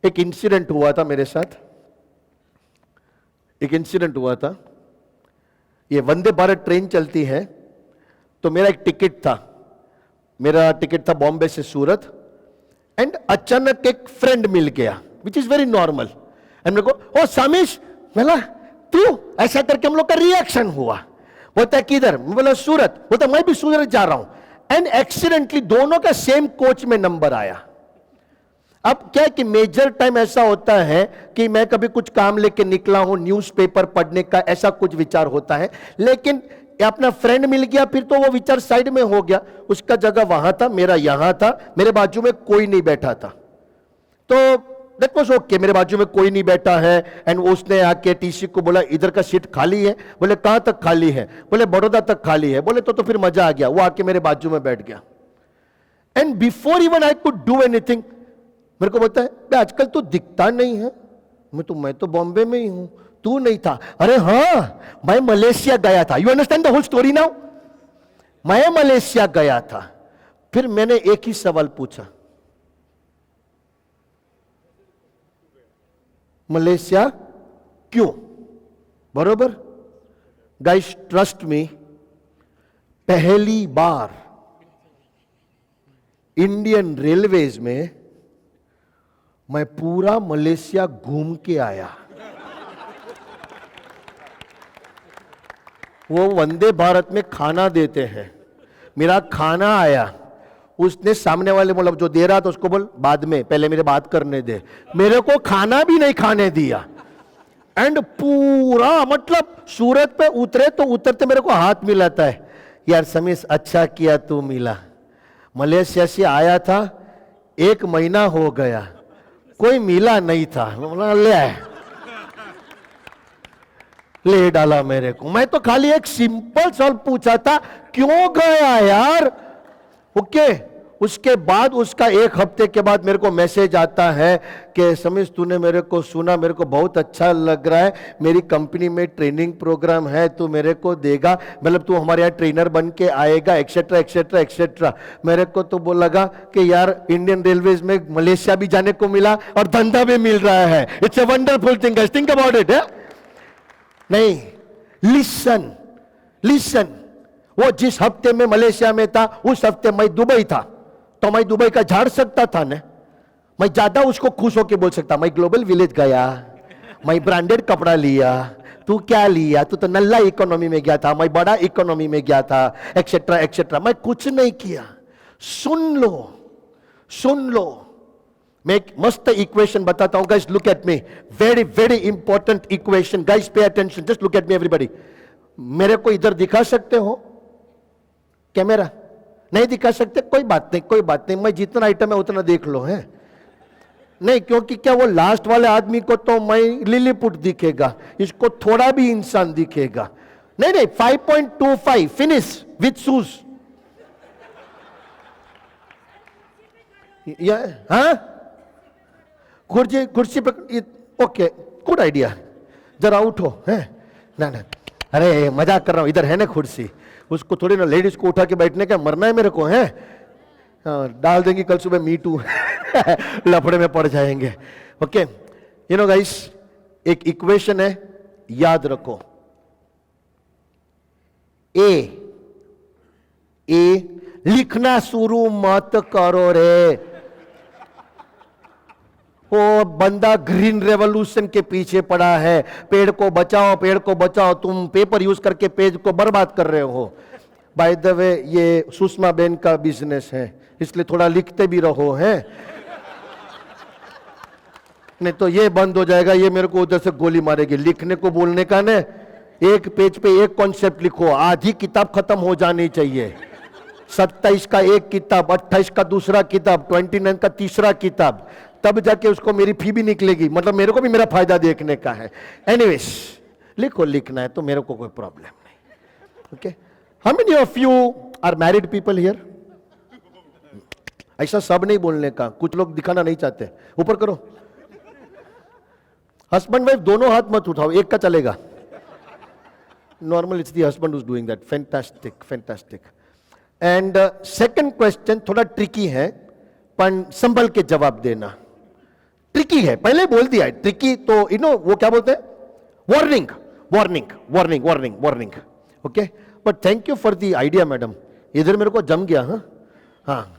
एक इंसिडेंट हुआ था मेरे साथ, एक इंसिडेंट हुआ था। ये वंदे भारत ट्रेन चलती है, तो मेरा एक टिकट था, मेरा टिकट था बॉम्बे से सूरत, एंड अचानक एक फ्रेंड मिल गया, which is very normal. And मेरे को, ओ सामिश, बोला तू, ऐसा करके हम लोग का रिएक्शन हुआ। बोलता है किधर? मैं बोला सूरत। बोलता मैं भी सूरत जा रहा हूं। एंड एक्सीडेंटली दोनों का सेम कोच में नंबर आया। अब क्या है कि मेजर टाइम ऐसा होता है कि मैं कभी कुछ काम लेके निकला हूं, न्यूज़पेपर पढ़ने का ऐसा कुछ विचार होता है, लेकिन अपना फ्रेंड मिल गया, फिर तो वो विचार साइड में हो गया। उसका जगह वहां था, मेरा यहां था, मेरे बाजू में कोई नहीं बैठा था, तो दैट वाज ओके, मेरे बाजू में कोई नहीं बैठा है। एंड उसने आके टीसी को बोला इधर का सीट खाली है। बोले कहां तक खाली है? बोले बड़ौदा तक खाली है। बोले तो फिर मजा आ गया, वो आके मेरे बाजू में बैठ गया। And before even I could do anything, मेरे को बोलता है आजकल तो दिखता नहीं है। मैं तो बॉम्बे में ही हूं, तू नहीं था? अरे हाँ, मैं मलेशिया गया था। You understand the whole story now? मैं मलेशिया गया था। फिर मैंने एक ही सवाल पूछा, मलेशिया क्यों? बरोबर गाइस, ट्रस्ट मी, पहली बार इंडियन रेलवेज में मैं पूरा मलेशिया घूम के आया। वो वंदे भारत में खाना देते हैं, मेरा खाना आया, उसने सामने वाले मतलब जो दे रहा था उसको बोल बाद में, पहले मेरे बात करने दे। मेरे को खाना भी नहीं खाने दिया। एंड पूरा मतलब सूरत पे उतरे तो उतरते मेरे को हाथ मिलाता है, यार समीस अच्छा किया तू मिला। मलेशिया से आया था, 1 महीना हो गया, कोई मिला नहीं था। बोला ले आए, ले डाला मेरे को। मैं तो खाली एक सिंपल सवाल पूछा था, क्यों गया यार? ओके उसके बाद उसका 1 हफ्ते के बाद मेरे को मैसेज आता है कि समीश तूने मेरे को सुना, मेरे को बहुत अच्छा लग रहा है, मेरी कंपनी में ट्रेनिंग प्रोग्राम है, तू मेरे को देगा, मतलब तू हमारे यहाँ ट्रेनर बन के आएगा, एक्सेट्रा एक्सेट्रा एक्सेट्रा। मेरे को तो वो लगा कि यार इंडियन रेलवेज में मलेशिया भी जाने को मिला और धंधा भी मिल रहा है। It's a wonderful thing, think about it. नहीं, लिसन लिसन, वो जिस हफ्ते में मलेशिया में था उस हफ्ते मैं दुबई था, तो मैं दुबई का झाड़ सकता था ना, मैं ज्यादा उसको खुश होकर बोल सकता, मैं ग्लोबल विलेज गया, मैं ब्रांडेड कपड़ा लिया, तू क्या लिया? तू तो नल्ला इकोनॉमी में गया था, मैं बड़ा इकोनॉमी में गया था, एक्सेट्रा एक्सेट्रा। मैं कुछ नहीं किया। सुन लो सुन लो, मैं एक मस्त इक्वेशन बताता हूं guys, look at me, very very important equation guys, pay attention, just look at me everybody. मेरे को इधर दिखा सकते हो कैमरा? नहीं दिखा सकते? कोई बात नहीं, कोई बात नहीं, मैं जितना आइटम है उतना देख लो है। नहीं, क्योंकि क्या वो लास्ट वाले आदमी को तो मैं लिलीपुट दिखेगा, इसको थोड़ा भी इंसान दिखेगा। नहीं नहीं, 5.25 फिनिश विथ शूज। हाँ, कुर्सी कुर्सी पे, ओके गुड आइडिया, जरा उठो है ना ना, अरे मजाक कर रहा हूं, इधर है ना कुर्सी, उसको थोड़ी ना लेडीज को उठा के बैठने का मरना है मेरे को है। डाल देंगे कल सुबह मी टू लफड़े में पड़ जाएंगे। ओके यू नो गाइस, एक इक्वेशन है, याद रखो, ए लिखना शुरू मत करो रे। वो बंदा ग्रीन रेवोल्यूशन के पीछे पड़ा है, पेड़ को बचाओ पेड़ को बचाओ, तुम पेपर यूज करके पेज को बर्बाद कर रहे हो। बाय द वे ये सुषमा बेन का बिजनेस है, इसलिए थोड़ा लिखते भी रहो है, नहीं तो ये बंद हो जाएगा, ये मेरे को उधर से गोली मारेगी। लिखने को बोलने का ने, एक पेज पे एक कॉन्सेप्ट लिखो, आधी किताब खत्म हो जानी चाहिए। 27 का एक किताब, 28 का दूसरा किताब, 29 का तीसरा किताब, तब जाके उसको मेरी फी भी निकलेगी, मतलब मेरे को भी मेरा फायदा देखने का है। एनीवेज लिखो, लिखना है तो मेरे को कोई प्रॉब्लम नहीं। Okay, how many of you are married people here? ऐसा सब नहीं बोलने का, कुछ लोग दिखाना नहीं चाहते, ऊपर करो। हस्बैंड वाइफ दोनों हाथ मत उठाओ, एक का चलेगा. Normal it's the husband who is doing that. Fantastic, fantastic. And second question थोड़ा ट्रिकी है, पर संभल के जवाब देना. ट्रिकी है, पहले बोल दिया है ट्रिकी, तो यू नो वो क्या बोलते हैं, warning, warning, warning, warning, warning. Okay, but thank you for the idea madam. इधर मेरे को जम गया. हाँ हाँ,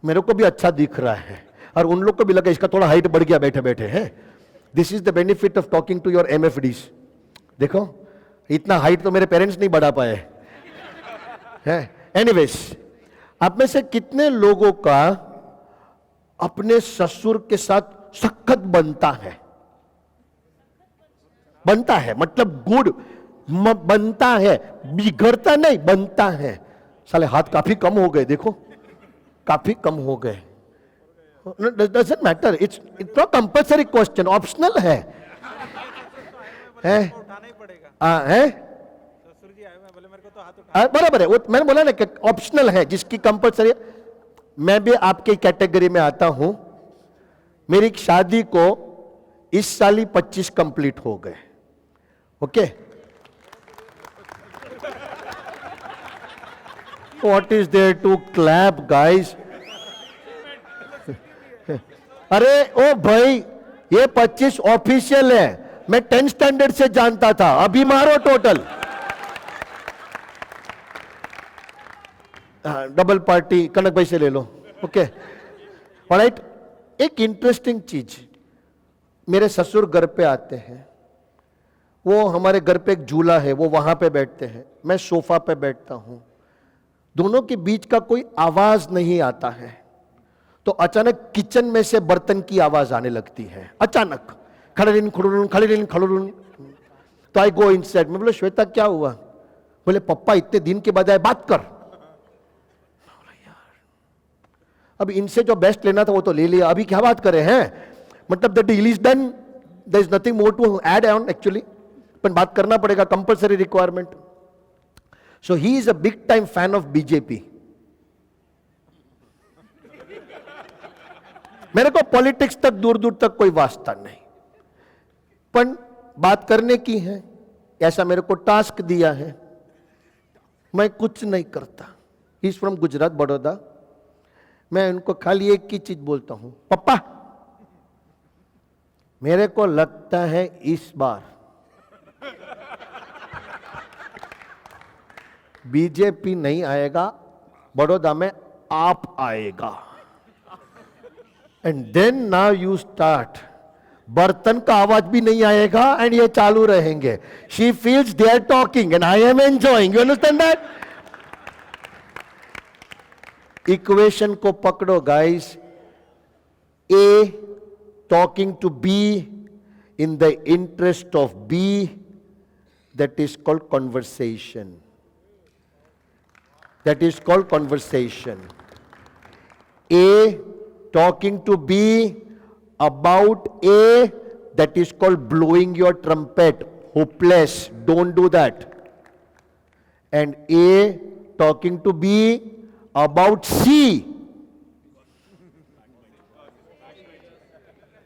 मेरे को भी अच्छा दिख रहा है और उन लोग को भी लगा इसका थोड़ा हाइट बढ़ गया बैठे बैठे हैं. This is the benefit of talking to your MFDs. देखो इतना हाइट तो मेरे पेरेंट्स नहीं बढ़ा पाए हैं. एनीवेज, आप में से कितने लोगों का अपने ससुर के साथ सख्त बनता है? बनता है मतलब गुड बनता है, बिगड़ता नहीं, बनता है. साले हाथ काफी कम हो गए, देखो काफी कम हो गए. Doesn't matter, it's not compulsory question, optional है. उठाना ही पड़ेगा. है ससुर जी आए हुए, बोले मेरे को तो हाथ उठा. बराबर है, वो मैंने बोला ना कि ऑप्शनल है, जिसकी कंपल्सरी. मैं भी आपके कैटेगरी में आता हूं. मेरी शादी को इस साल ही 25 कंप्लीट हो गए. Okay, what is there to clap guys? अरे ओ भाई, ये 25 ऑफिशियल है. मैं 10th स्टैंडर्ड से जानता था. अभी मारो टोटल. डबल पार्टी कनक भाई से ले लो. Okay, all right. एक इंटरेस्टिंग चीज, मेरे ससुर घर पे आते हैं. वो हमारे घर पे एक झूला है, वो वहां पे बैठते हैं, मैं सोफा पे बैठता हूं. दोनों के बीच का कोई आवाज नहीं आता है. तो अचानक किचन में से बर्तन की आवाज आने लगती है. अचानक खड़रिन खुड़रुन खड़रिन खड़रुन. तो आई गो इनसाइड. मैं बोले श्वेता क्या हुआ? बोले पप्पा इतने दिन के बजाय बात कर. अब इनसे जो बेस्ट लेना था वो तो ले लिया, अभी क्या बात करें हैं. मतलब the deal is done, there is nothing more to add on actually. पर बात करना पड़ेगा, compulsory requirement. So he is a big time fan of BJP. मेरे को पॉलिटिक्स तक दूर दूर तक कोई वास्ता नहीं, पर बात करने की है. ऐसा मेरे को टास्क दिया है, मैं कुछ नहीं करता. He is from Gujarat, Baroda. मैं उनको खाली एक ही चीज बोलता हूं, पप्पा मेरे को लगता है इस बार बीजेपी नहीं आएगा, बड़ौदा में आप आएगा. And then now you start. बर्तन का आवाज भी नहीं आएगा एंड ये चालू रहेंगे. She feels they are talking and I am enjoying. You understand that? Equation को पकड़ो guys. A talking to be in the interest of B, that is called conversation. That is called conversation. A talking to B about A, that is called blowing your trumpet. Hopeless, don't do that. And A talking to B about C.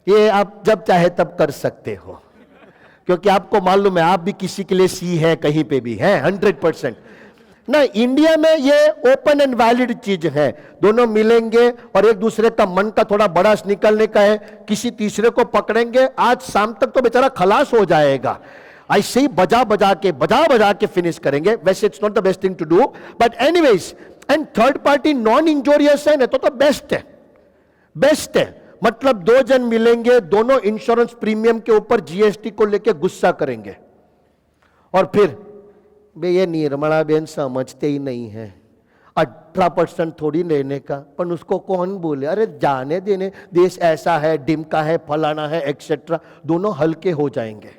ये आप जब चाहे तब कर सकते हो, क्योंकि आपको मालूम है आप भी किसी के लिए सी है, कहीं पे भी है 100%. ना इंडिया में ये ओपन एंड वैलिड चीज है. दोनों मिलेंगे और एक दूसरे का मन का थोड़ा बड़ा निकलने का है, किसी तीसरे को पकड़ेंगे, आज शाम तक तो बेचारा खलास हो जाएगा. ऐसे ही बजा बजा के फिनिश करेंगे. वैसे it's not the best thing to do, but anyways. And third party non injurious है ना, तो बेस्ट है, बेस्ट है. मतलब दो जन मिलेंगे, दोनों इंश्योरेंस प्रीमियम के ऊपर जीएसटी को लेके गुस्सा करेंगे और फिर बे ये निर्मला बेन समझते ही नहीं है, 18% थोड़ी लेने का, पर उसको कौन बोले, अरे जाने देने, देश ऐसा है, डिम का है, फलाना है, एक्सेट्रा. दोनों हल्के हो जाएंगे.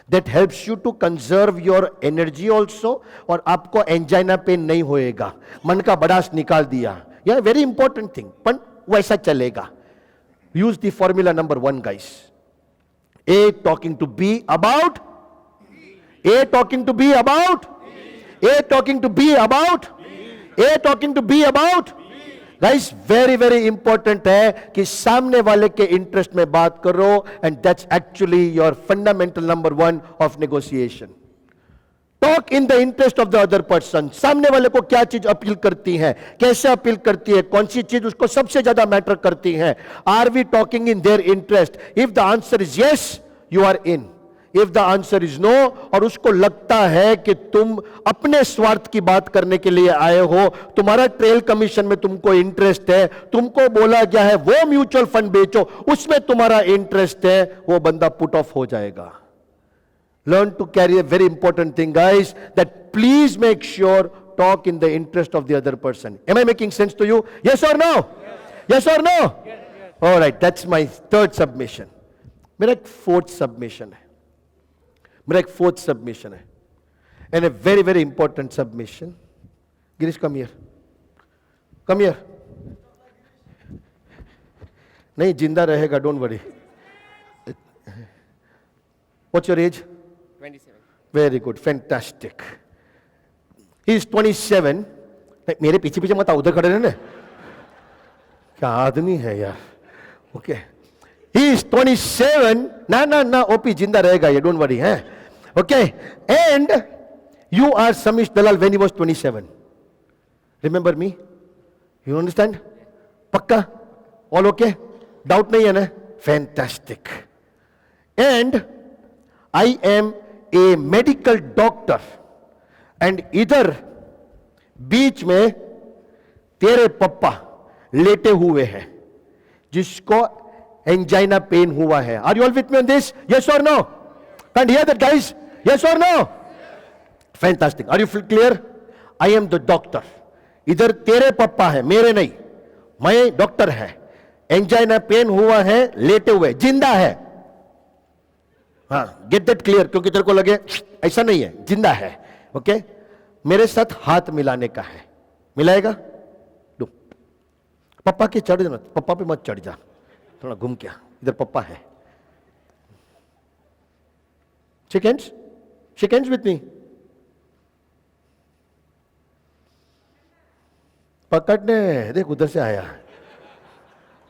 That helps you to conserve your energy also, और आपको एंजाइना पेन नहीं होएगा. मन का बड़ास निकाल दिया, यह वेरी इंपॉर्टेंट थिंग, पर वैसा चलेगा. Use the formula number 1, guys. A talking to B about. A talking to B about. A talking to B about. A talking to B about. Guys very very important है कि सामने वाले के interest में बात करो, and that's actually your fundamental number 1 of negotiation. Talk in the interest of the other person. सामने वाले को क्या चीज अपील करती है, कैसे अपील करती है, कौन सी चीज उसको सबसे ज्यादा मैटर करती है. Are we talking in their interest? If the answer is yes, you are in. If the answer is no, और उसको लगता है कि तुम अपने स्वार्थ की बात करने के लिए आए हो, तुम्हारा ट्रेल कमीशन में तुमको इंटरेस्ट है, तुमको बोला गया है वो म्यूचुअल फंड बेचो, उसमें तुम्हारा इंटरेस्ट है, वो बंदा पुट ऑफ हो जाएगा. Learn to carry a very important thing, guys, that please make sure talk in the interest of the other person. Am I making sense to you? Yes or no? Yes or no? All right, that's my third submission. मेरा एक fourth submission है. मेरा एक fourth submission है. And a very very important submission. Girish, come here. Come here. नहीं, जिंदा रहेगा, don't worry. What's your age? 27. Very good, fantastic. He is 27. मेरे पीछे पीछे मत आओ, उधर खड़े रहने. क्या आदमी है यार. Okay. He is 27. ना ओपी जिंदा रहेगा ये, don't worry, हैं. Okay. And you are Samish Dalal when he was 27. Remember me? You understand? पक्का? All okay? Doubt नहीं है ना? Fantastic. And I am a medical doctor, and इधर बीच में तेरे पप्पा लेटे हुए हैं जिसको एंजाइना पेन हुआ है. Are you all with me on this? Yes और no? Can hear that guys? Yes और no? Fantastic. Are you clear? I am the doctor. इधर तेरे पप्पा है, मेरे नहीं. मैं डॉक्टर है. एंजाइना पेन हुआ है, लेटे हुए, जिंदा है. हाँ, गेट दैट क्लियर, क्योंकि तेरे को लगे ऐसा नहीं है, जिंदा है. ओके. मेरे साथ हाथ मिलाने का है. मिलाएगा? दो. पप्पा के चढ़ जाना, पप्पा पे मत चढ़ जा, थोड़ा घूम क्या. इधर पप्पा है. Shake hands. Shake hands with me. पकड़ने, देख उधर से आया.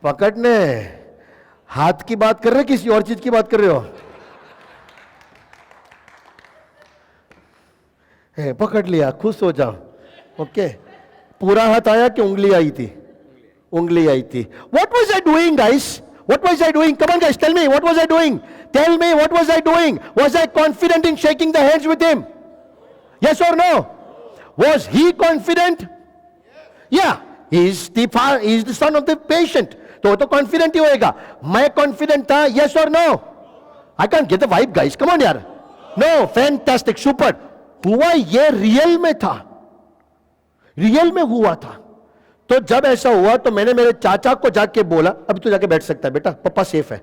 पकड़ने. हाथ की बात कर रहे, किसी और चीज की बात कर रहे हो? पकड़ लिया, खुश हो जाओ. ओके. पूरा हाथ आया कि उंगली आई थी? उंगली आई थी. What was I doing guys? What was I doing? Come on guys, tell me, what was I doing? Tell me, what was I doing? Was I confident in shaking the hands with him? Yes और no? Was he confident? Yeah, he is the son of the patient, तो confident ही होएगा. मैं confident था. Yes और no? I can get the vibe guys, come on यार. No, fantastic, super. हुआ ये रियल में था, रियल में हुआ था. तो जब ऐसा हुआ तो मैंने मेरे चाचा को जाके बोला, अभी तो जाके बैठ सकता है बेटा, पापा सेफ है?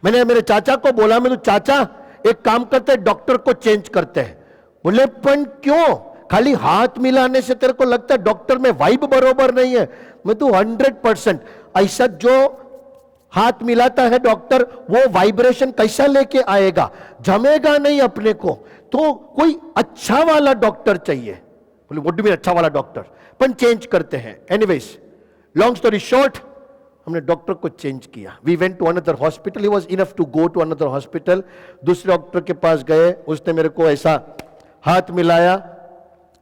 मैंने मेरे चाचा को बोला, मैं तो चाचा एक काम करते हैं, डॉक्टर को चेंज करते हैं. बोले पण क्यों? खाली हाथ मिलाने से तेरे को लगता है डॉक्टर में वाइब बरोबर नहीं है? मैं तो 100% ऐसा जो हाथ मिलाता है डॉक्टर, वो वाइब्रेशन कैसा लेके आएगा? जमेगा नहीं अपने को. तो कोई अच्छा वाला डॉक्टर चाहिए. बोले व्हाट डू मीन अच्छा वाला डॉक्टर? पण चेंज करते हैं. एनीवेज, लॉन्ग स्टोरी शॉर्ट, हमने डॉक्टर को चेंज किया. We went to another hospital. He was enough to go to another hospital. दूसरे डॉक्टर के पास गए, उसने मेरे को ऐसा हाथ मिलाया.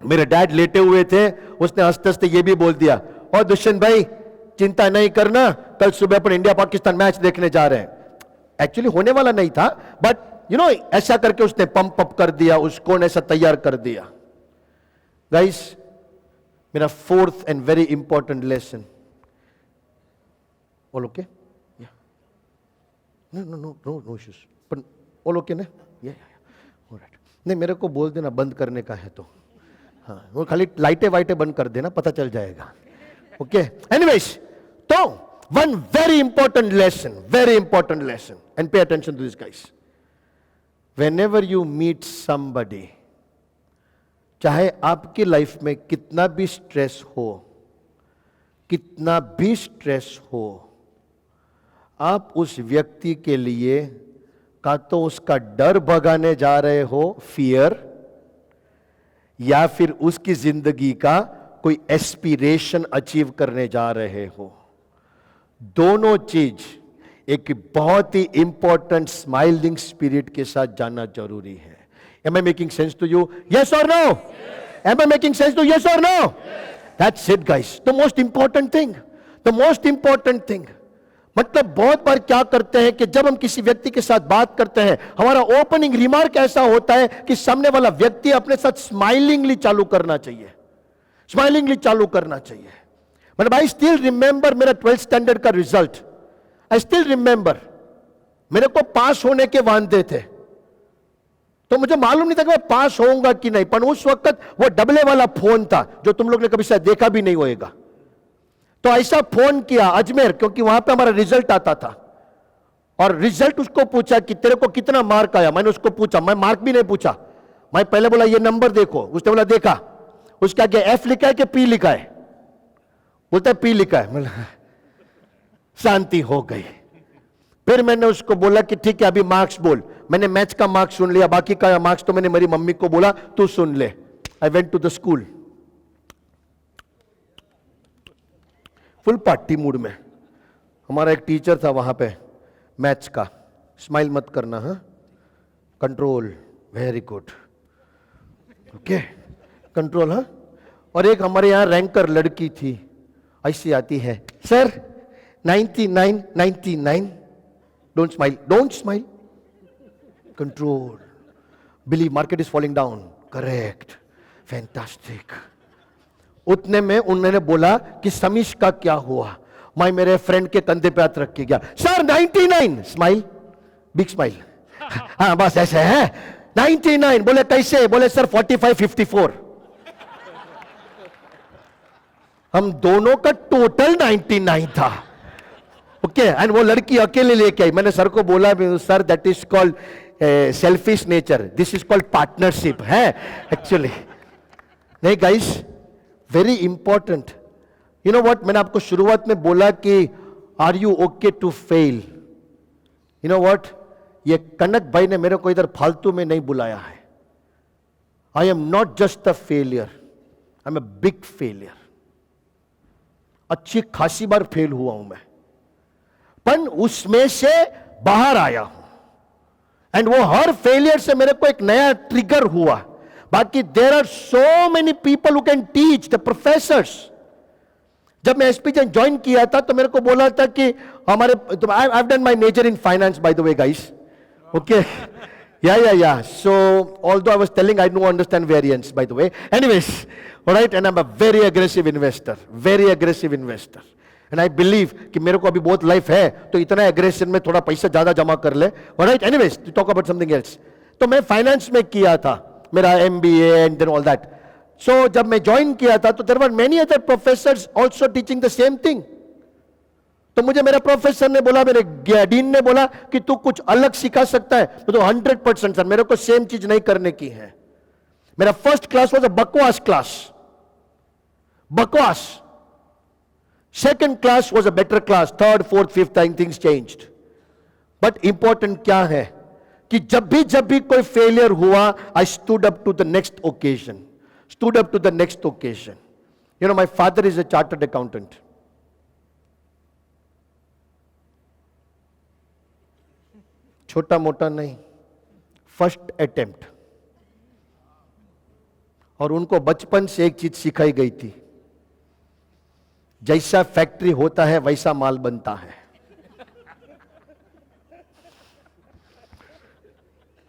मेरे डैड लेटे हुए थे. उसने हंसते हंसते ये भी बोल दिया, और दुष्यंत भाई चिंता नहीं करना, कल सुबह अपन इंडिया पाकिस्तान मैच देखने जा रहे हैं. एक्चुअली होने वाला नहीं था, बट यू नो ऐसा करके उसने पंप अप कर दिया, उसको ऐसा तैयार कर दिया. गाइस, मेरा fourth and very important lesson. All okay? No issues, पर ऑल ओके ना? ऑलराइट. नहीं, मेरे को बोल देना बंद करने का है तो. हाँ, वो खाली लाइटें वाइटें बंद कर देना, पता चल जाएगा. ओके. एनीवेज, तो one very important lesson, and pay attention to this guys. Whenever you meet somebody, चाहे आपकी लाइफ में कितना भी स्ट्रेस हो, आप उस व्यक्ति के लिए का तो उसका डर भगाने जा रहे हो, फियर, या फिर उसकी जिंदगी का कोई एस्पिरेशन अचीव करने जा रहे हो, दोनों चीज एक बहुत ही इंपॉर्टेंट स्माइलिंग स्पिरिट के साथ जाना जरूरी है. Am I making sense to you? Yes or no? Am I making sense to you? Yes or no? That's it, guys. The most important thing. The most important thing. मतलब बहुत बार क्या करते हैं कि जब हम किसी व्यक्ति के साथ बात करते हैं, हमारा ओपनिंग रिमार्क ऐसा होता है कि सामने वाला व्यक्ति अपने साथ स्माइलिंगली चालू करना चाहिए, स्माइलिंगली चालू करना चाहिए. मतलब आई स्टिल रिमेंबर मेरा 12th स्टैंडर्ड का रिजल्ट. आई स्टिल रिमेंबर मेरे को पास होने के वादे थे, तो मुझे मालूम नहीं था कि मैं पास होऊंगा कि नहीं. पर उस वक्त वो डबले वाला फोन था जो तुम लोग ने कभी शायद देखा भी नहीं होएगा. तो ऐसा फोन किया अजमेर, क्योंकि वहां पे हमारा रिजल्ट आता था, और रिजल्ट उसको पूछा कि तेरे को कितना मार्क आया. मैंने उसको पूछा, मैं मार्क भी नहीं पूछा, मैं पहले बोला ये नंबर देखो. उसने बोला देखा. उसका क्या एफ लिखा है कि पी लिखा है? बोलता है पी लिखा है. मतलब शांति हो गई. फिर मैंने उसको बोला कि ठीक है अभी मार्क्स बोल. मैंने मैथ्स का मार्क्स सुन लिया, बाकी का मार्क्स तो मैंने मेरी मम्मी को बोला तू सुन ले. I went to the school full party mood में. हमारा एक टीचर था वहां पे मैथ्स का. स्माइल मत करना, हाँ, control, very good, okay, control. हाँ. और एक हमारे यहां रैंकर लड़की थी, ऐसी आती है, sir 99 99. Don't smile, don't smile, control, believe market is falling down, correct, fantastic. उतने में उन्होंने बोला कि समीश का क्या हुआ. मैं मेरे फ्रेंड के कंधे पे हाथ रख के गया, सर 99. Smile, big smile. हाँ बस ऐसे है 99. बोले कैसे? बोले सर 45 54. हम दोनों का टोटल 99 था. ओके. एंड वो लड़की अकेले लेके आई. मैंने सर को बोला sir that is called selfish nature, this is called partnership है एक्चुअली. नहीं guys, very important. You know what, मैंने आपको शुरुआत में बोला कि are you okay to fail. You know what, ये कनक भाई ने मेरे को इधर फालतू में नहीं बुलाया है. I am not just a failure, I am a big failure. अच्छी खासी बार फेल हुआ हूं मैं, पर उसमें से बाहर आया हूं. एंड वो हर फेलियर से मेरे को एक नया ट्रिगर हुआ. बाकी there are so many people who can teach, the professors. जब मैं एसपीजे ज्वाइन किया था तो मेरे को बोला था कि हमारे, I have done my major in finance by the way guys. Okay, yeah. So although I was telling I don't understand variance by the way. Anyways, all right, and I'm a very aggressive investor, very aggressive investor. And I believe कि मेरे को अभी बहुत life है तो इतना aggression में थोड़ा पैसा ज्यादा जमा कर ले. All right, anyways, to talk about something else. तो मैं फाइनेंस में किया था मेरा MBA and then all that. So जब मैं ज्वाइन किया था तो there were many other professors also teaching the same thing. तो मुझे मेरा प्रोफेसर ने बोला, मेरे डीन ने बोला कि तू कुछ अलग सिखा सकता है. तो 100% सर, मेरे को सेम चीज नहीं करने की है. मेरा फर्स्ट क्लास वाज अ बकवास क्लास, बकवास. Second class was a better class. Third, fourth, fifth time things changed. But important क्या है कि जब भी कोई फेलियर हुआ, I stood up to the next occasion, stood up to the next occasion. You know, my father is a chartered accountant. छोटा मोटा नहीं, फर्स्ट अटेम्प्ट. और उनको बचपन से एक चीज सिखाई गई थी, जैसा फैक्ट्री होता है वैसा माल बनता है.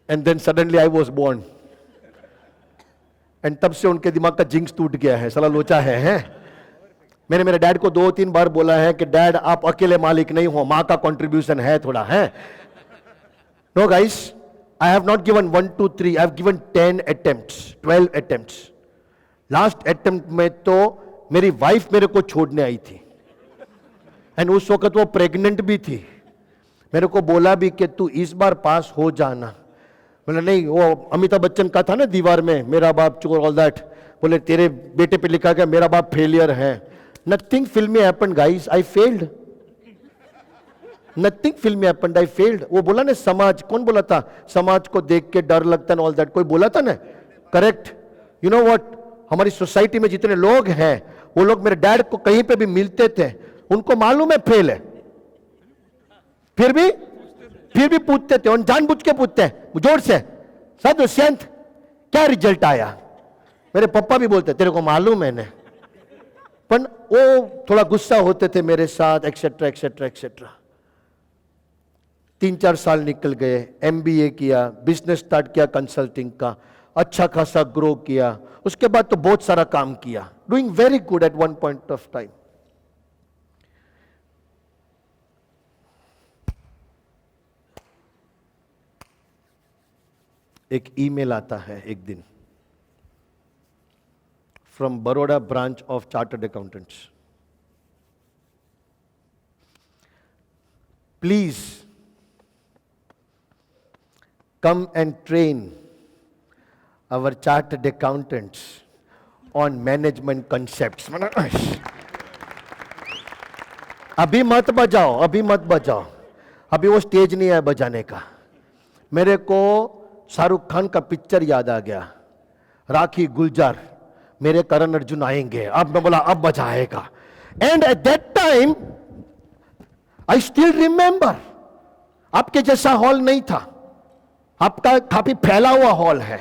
And then suddenly I was born. And तब से उनके दिमाग का जिंक्स टूट गया है, साला लोचा है. मैंने मेरे डैड को 2-3 बार बोला है कि डैड आप अकेले मालिक नहीं हो, मां का कंट्रीब्यूशन है थोड़ा है. No guys, I have not given 1, 2, 3, I have given 10 attempts, 12 attempts. Last attempt में तो मेरी वाइफ मेरे को छोड़ने आई थी. एंड उस वक्त वो प्रेग्नेंट भी थी. मेरे को बोला भी कि तू इस बार पास हो जाना. बोला नहीं, वो अमिताभ बच्चन का था ना दीवार में, मेरा बाप चोर, ऑल दैट. बोले तेरे बेटे पे लिखा गया मेरा बाप फेलियर है. नथिंग फिल्मी happened guys, I failed. Nothing फिल्मी हैपेंड, आई फेल्ड. वो बोला ना समाज, कौन बोला था समाज को देख के डर लगता है ऑल दैट, कोई बोला था ना, करेक्ट. यू नो व्हाट, हमारी सोसाइटी में जितने लोग हैं वो लोग मेरे डैड को कहीं पे भी मिलते थे, उनको मालूम है फेल है, फिर भी पूछते थे, और जानबूझ के पूछते हैं जोर से, साधु संत क्या रिजल्ट आया? मेरे पापा भी बोलते तेरे को मालूम है ना, पर वो थोड़ा गुस्सा होते थे मेरे साथ, एक्सेट्रा एक्सेट्रा एक्सेट्रा। 3-4 साल निकल गए, MBA किया, बिजनेस स्टार्ट किया कंसल्टिंग का, अच्छा खासा ग्रो किया, उसके बाद तो बहुत सारा काम किया, doing very good at one point of time. एक ईमेल आता है एक दिन from Baroda branch of chartered accountants, please come and train our chartered accountants on management concepts. अभी मत बजाओ, अभी वो स्टेज नहीं है बजाने का। मेरे को शाहरुख खान का पिक्चर याद आ गया, राखी गुलजार, मेरे करण अर्जुन आएंगे, अब मैं बोला अब बजाएगा। And at that time I still remember, आपके जैसा हॉल नहीं था, आपका काफी फैला हुआ हॉल है।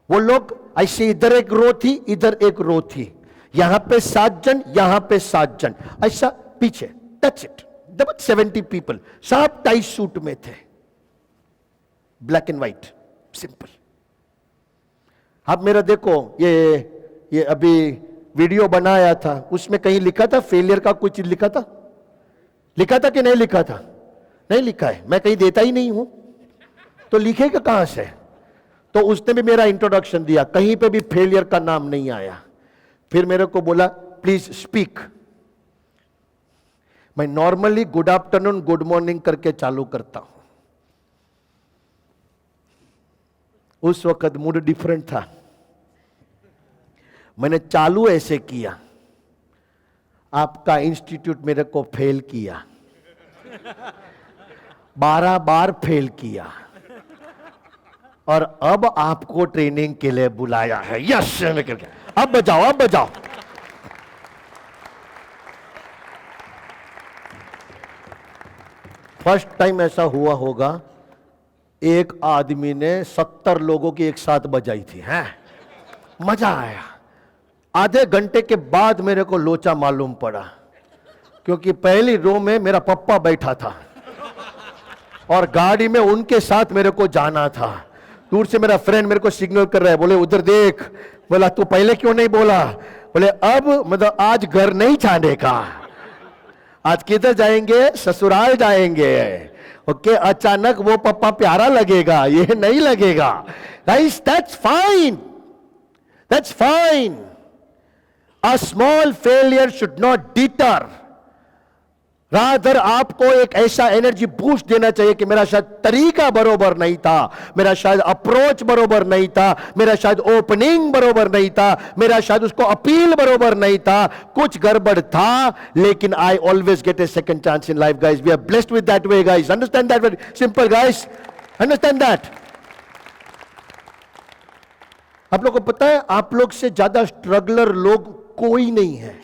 वो लोग ऐसे इधर एक रो थी, इधर एक रो थी, यहां पे 7 जन, यहां पे 7 जन, ऐसा पीछे, दैट्स इट। 70 पीपल, सब टाई सूट में थे, ब्लैक एंड व्हाइट, सिंपल। आप मेरा देखो, ये अभी वीडियो बनाया था, उसमें कहीं लिखा था फेलियर का कुछ लिखा था कि नहीं लिखा था? नहीं लिखा है, मैं कहीं देता ही नहीं हूं, तो लिखेगा कहां से? तो उसने भी मेरा इंट्रोडक्शन दिया, कहीं पे भी फेलियर का नाम नहीं आया। फिर मेरे को बोला प्लीज स्पीक। मैं normally good afternoon good morning करके चालू करता हूं, उस वक्त मूड डिफरेंट था, मैंने चालू ऐसे किया, आपका इंस्टीट्यूट मेरे को फेल किया, 12 बार फेल किया, और अब आपको ट्रेनिंग के लिए बुलाया है। यस, अब बजाओ। फर्स्ट टाइम ऐसा हुआ होगा, एक आदमी ने 70 लोगों की एक साथ बजाई थी, हैं? मजा आया। आधे घंटे के बाद मेरे को लोचा मालूम पड़ा, क्योंकि पहली रो में मेरा पप्पा बैठा था और गाड़ी में उनके साथ मेरे को जाना था। दूर से मेरा फ्रेंड मेरे को सिग्नल कर रहा है, बोले उधर देख। बोला तू पहले क्यों नहीं बोला? बोले अब मतलब आज घर नहीं जाने का, आज किधर जाएंगे? ससुराल जाएंगे। ओके, अचानक वो पप्पा प्यारा लगेगा, ये नहीं लगेगा। Right, that's fine. A small failure should not deter, rather आपको एक ऐसा एनर्जी बूस्ट देना चाहिए कि मेरा शायद तरीका बरोबर नहीं था, मेरा शायद अप्रोच बरोबर नहीं था, मेरा शायद ओपनिंग बरोबर नहीं था, मेरा शायद उसको अपील बरोबर नहीं था, कुछ गड़बड़ था, लेकिन I always get a second chance in life guys. We are blessed with that way guys, understand that? Very simple guys, understand that? आप लोग को पता है, आप लोग से ज्यादा स्ट्रगलर लोग कोई नहीं है।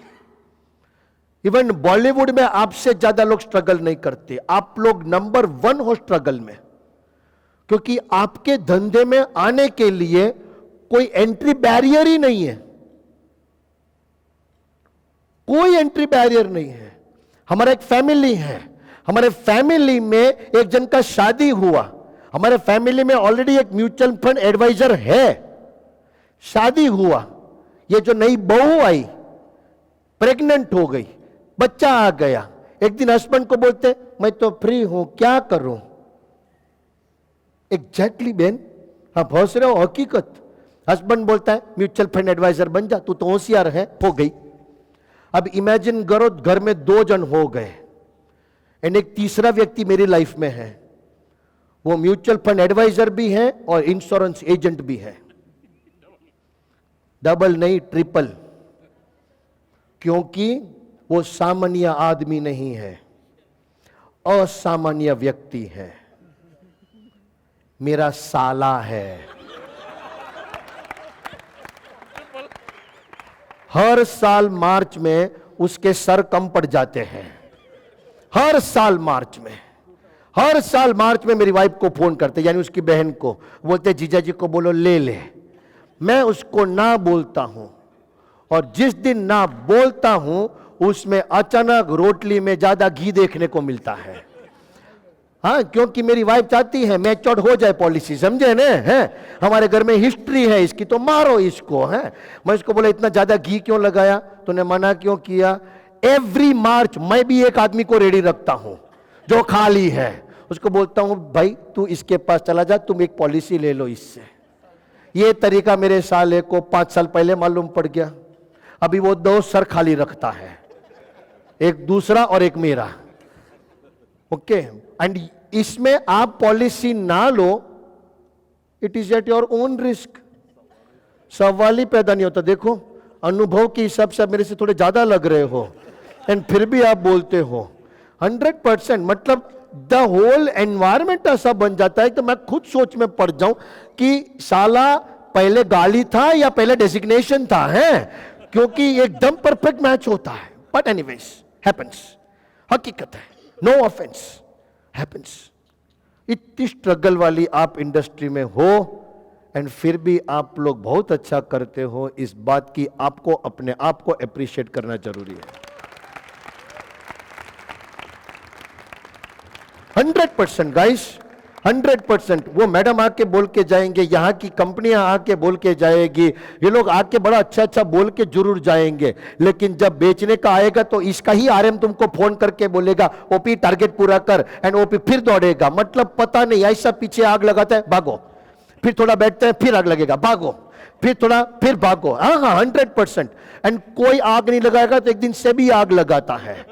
इवन बॉलीवुड में आपसे ज्यादा लोग स्ट्रगल नहीं करते। आप लोग नंबर 1 हो स्ट्रगल में, क्योंकि आपके धंधे में आने के लिए कोई एंट्री बैरियर ही नहीं है, कोई एंट्री बैरियर नहीं है। हमारा एक फैमिली है, हमारे फैमिली में एक जन का शादी हुआ, हमारे फैमिली में ऑलरेडी एक म्यूचुअल फंड एडवाइजर है, शादी हुआ, ये जो नई बहू आई प्रेग्नेंट हो गई, बच्चा आ गया, एक दिन हस्बैंड को बोलते मैं तो फ्री हूं, क्या करूं? एग्जैक्टली बहन, आप हंस रहे हो, हकीकत। हस्बैंड बोलता है म्यूचुअल फंड एडवाइजर बन जा, तू तो होशियार है, हो गई। अब इमेजिन करो, घर में 2 जन हो गए, एंड एक तीसरा व्यक्ति मेरी लाइफ में है, वो म्यूचुअल फंड एडवाइजर भी है और इंश्योरेंस एजेंट भी है। डबल नहीं, ट्रिपल, क्योंकि वो सामान्य आदमी नहीं है, असामान्य व्यक्ति है, मेरा साला है। हर साल मार्च में उसके सर कम पड़ जाते हैं। हर साल मार्च में, हर साल मार्च में मेरी वाइफ को फोन करते, यानी उसकी बहन को, बोलते जीजा जी को बोलो ले ले। मैं उसको ना बोलता हूं, और जिस दिन ना बोलता हूं उसमें अचानक रोटली में ज्यादा घी देखने को मिलता है। हाँ, क्योंकि मेरी वाइफ चाहती है मैच्योर्ड हो जाए पॉलिसी, समझे ना? है हमारे घर में हिस्ट्री है इसकी, तो मारो इसको। है मैं इसको बोला इतना ज्यादा घी क्यों लगाया, तूने मना क्यों किया? एवरी मार्च मैं भी एक आदमी को रेडी रखता हूं जो खाली है, उसको बोलता हूं भाई तू इसके पास चला जा, तुम एक पॉलिसी ले लो इससे। ये तरीका मेरे साले को 5 साल पहले मालूम पड़ गया। अभी वो 2 सर खाली रखता है, एक दूसरा और एक मेरा। ओके, एंड इसमें आप पॉलिसी ना लो, it is at your own risk. सवाल ही पैदा नहीं होता। देखो अनुभव के हिसाब से आप मेरे से थोड़े ज्यादा लग रहे हो, एंड फिर भी आप बोलते हो 100%। मतलब द होल एनवायरमेंट ऐसा बन जाता है कि मैं खुद सोच में पड़ जाऊं कि साला पहले गाली था या पहले डेजिग्नेशन था, है क्योंकि एकदम परफेक्ट मैच होता है। बट एनीवेज हैपेंस, हकीकत है, नो ऑफेंस, हैपेंस। इतनी स्ट्रगल वाली आप इंडस्ट्री में हो एंड फिर भी आप लोग बहुत अच्छा करते हो, इस बात की आपको अपने आप को अप्रिशिएट करना जरूरी है। 100% गाइस, 100%। वो मैडम आके बोल के जाएंगे, यहाँ की कंपनियां आके बोल के जाएगी, ये लोग आके बड़ा अच्छा अच्छा बोल के जरूर जाएंगे, लेकिन जब बेचने का आएगा तो इसका ही आरएम तुमको फोन करके बोलेगा ओपी टारगेट पूरा कर, एंड ओपी फिर दौड़ेगा। मतलब पता नहीं, ऐसा पीछे आग लगाता है, भागो, फिर थोड़ा बैठता है, फिर आग लगेगा, भागो, फिर थोड़ा, फिर भागो। हाँ हाँ 100%। एंड कोई आग नहीं लगाएगा तो एक दिन से भी आग लगाता है,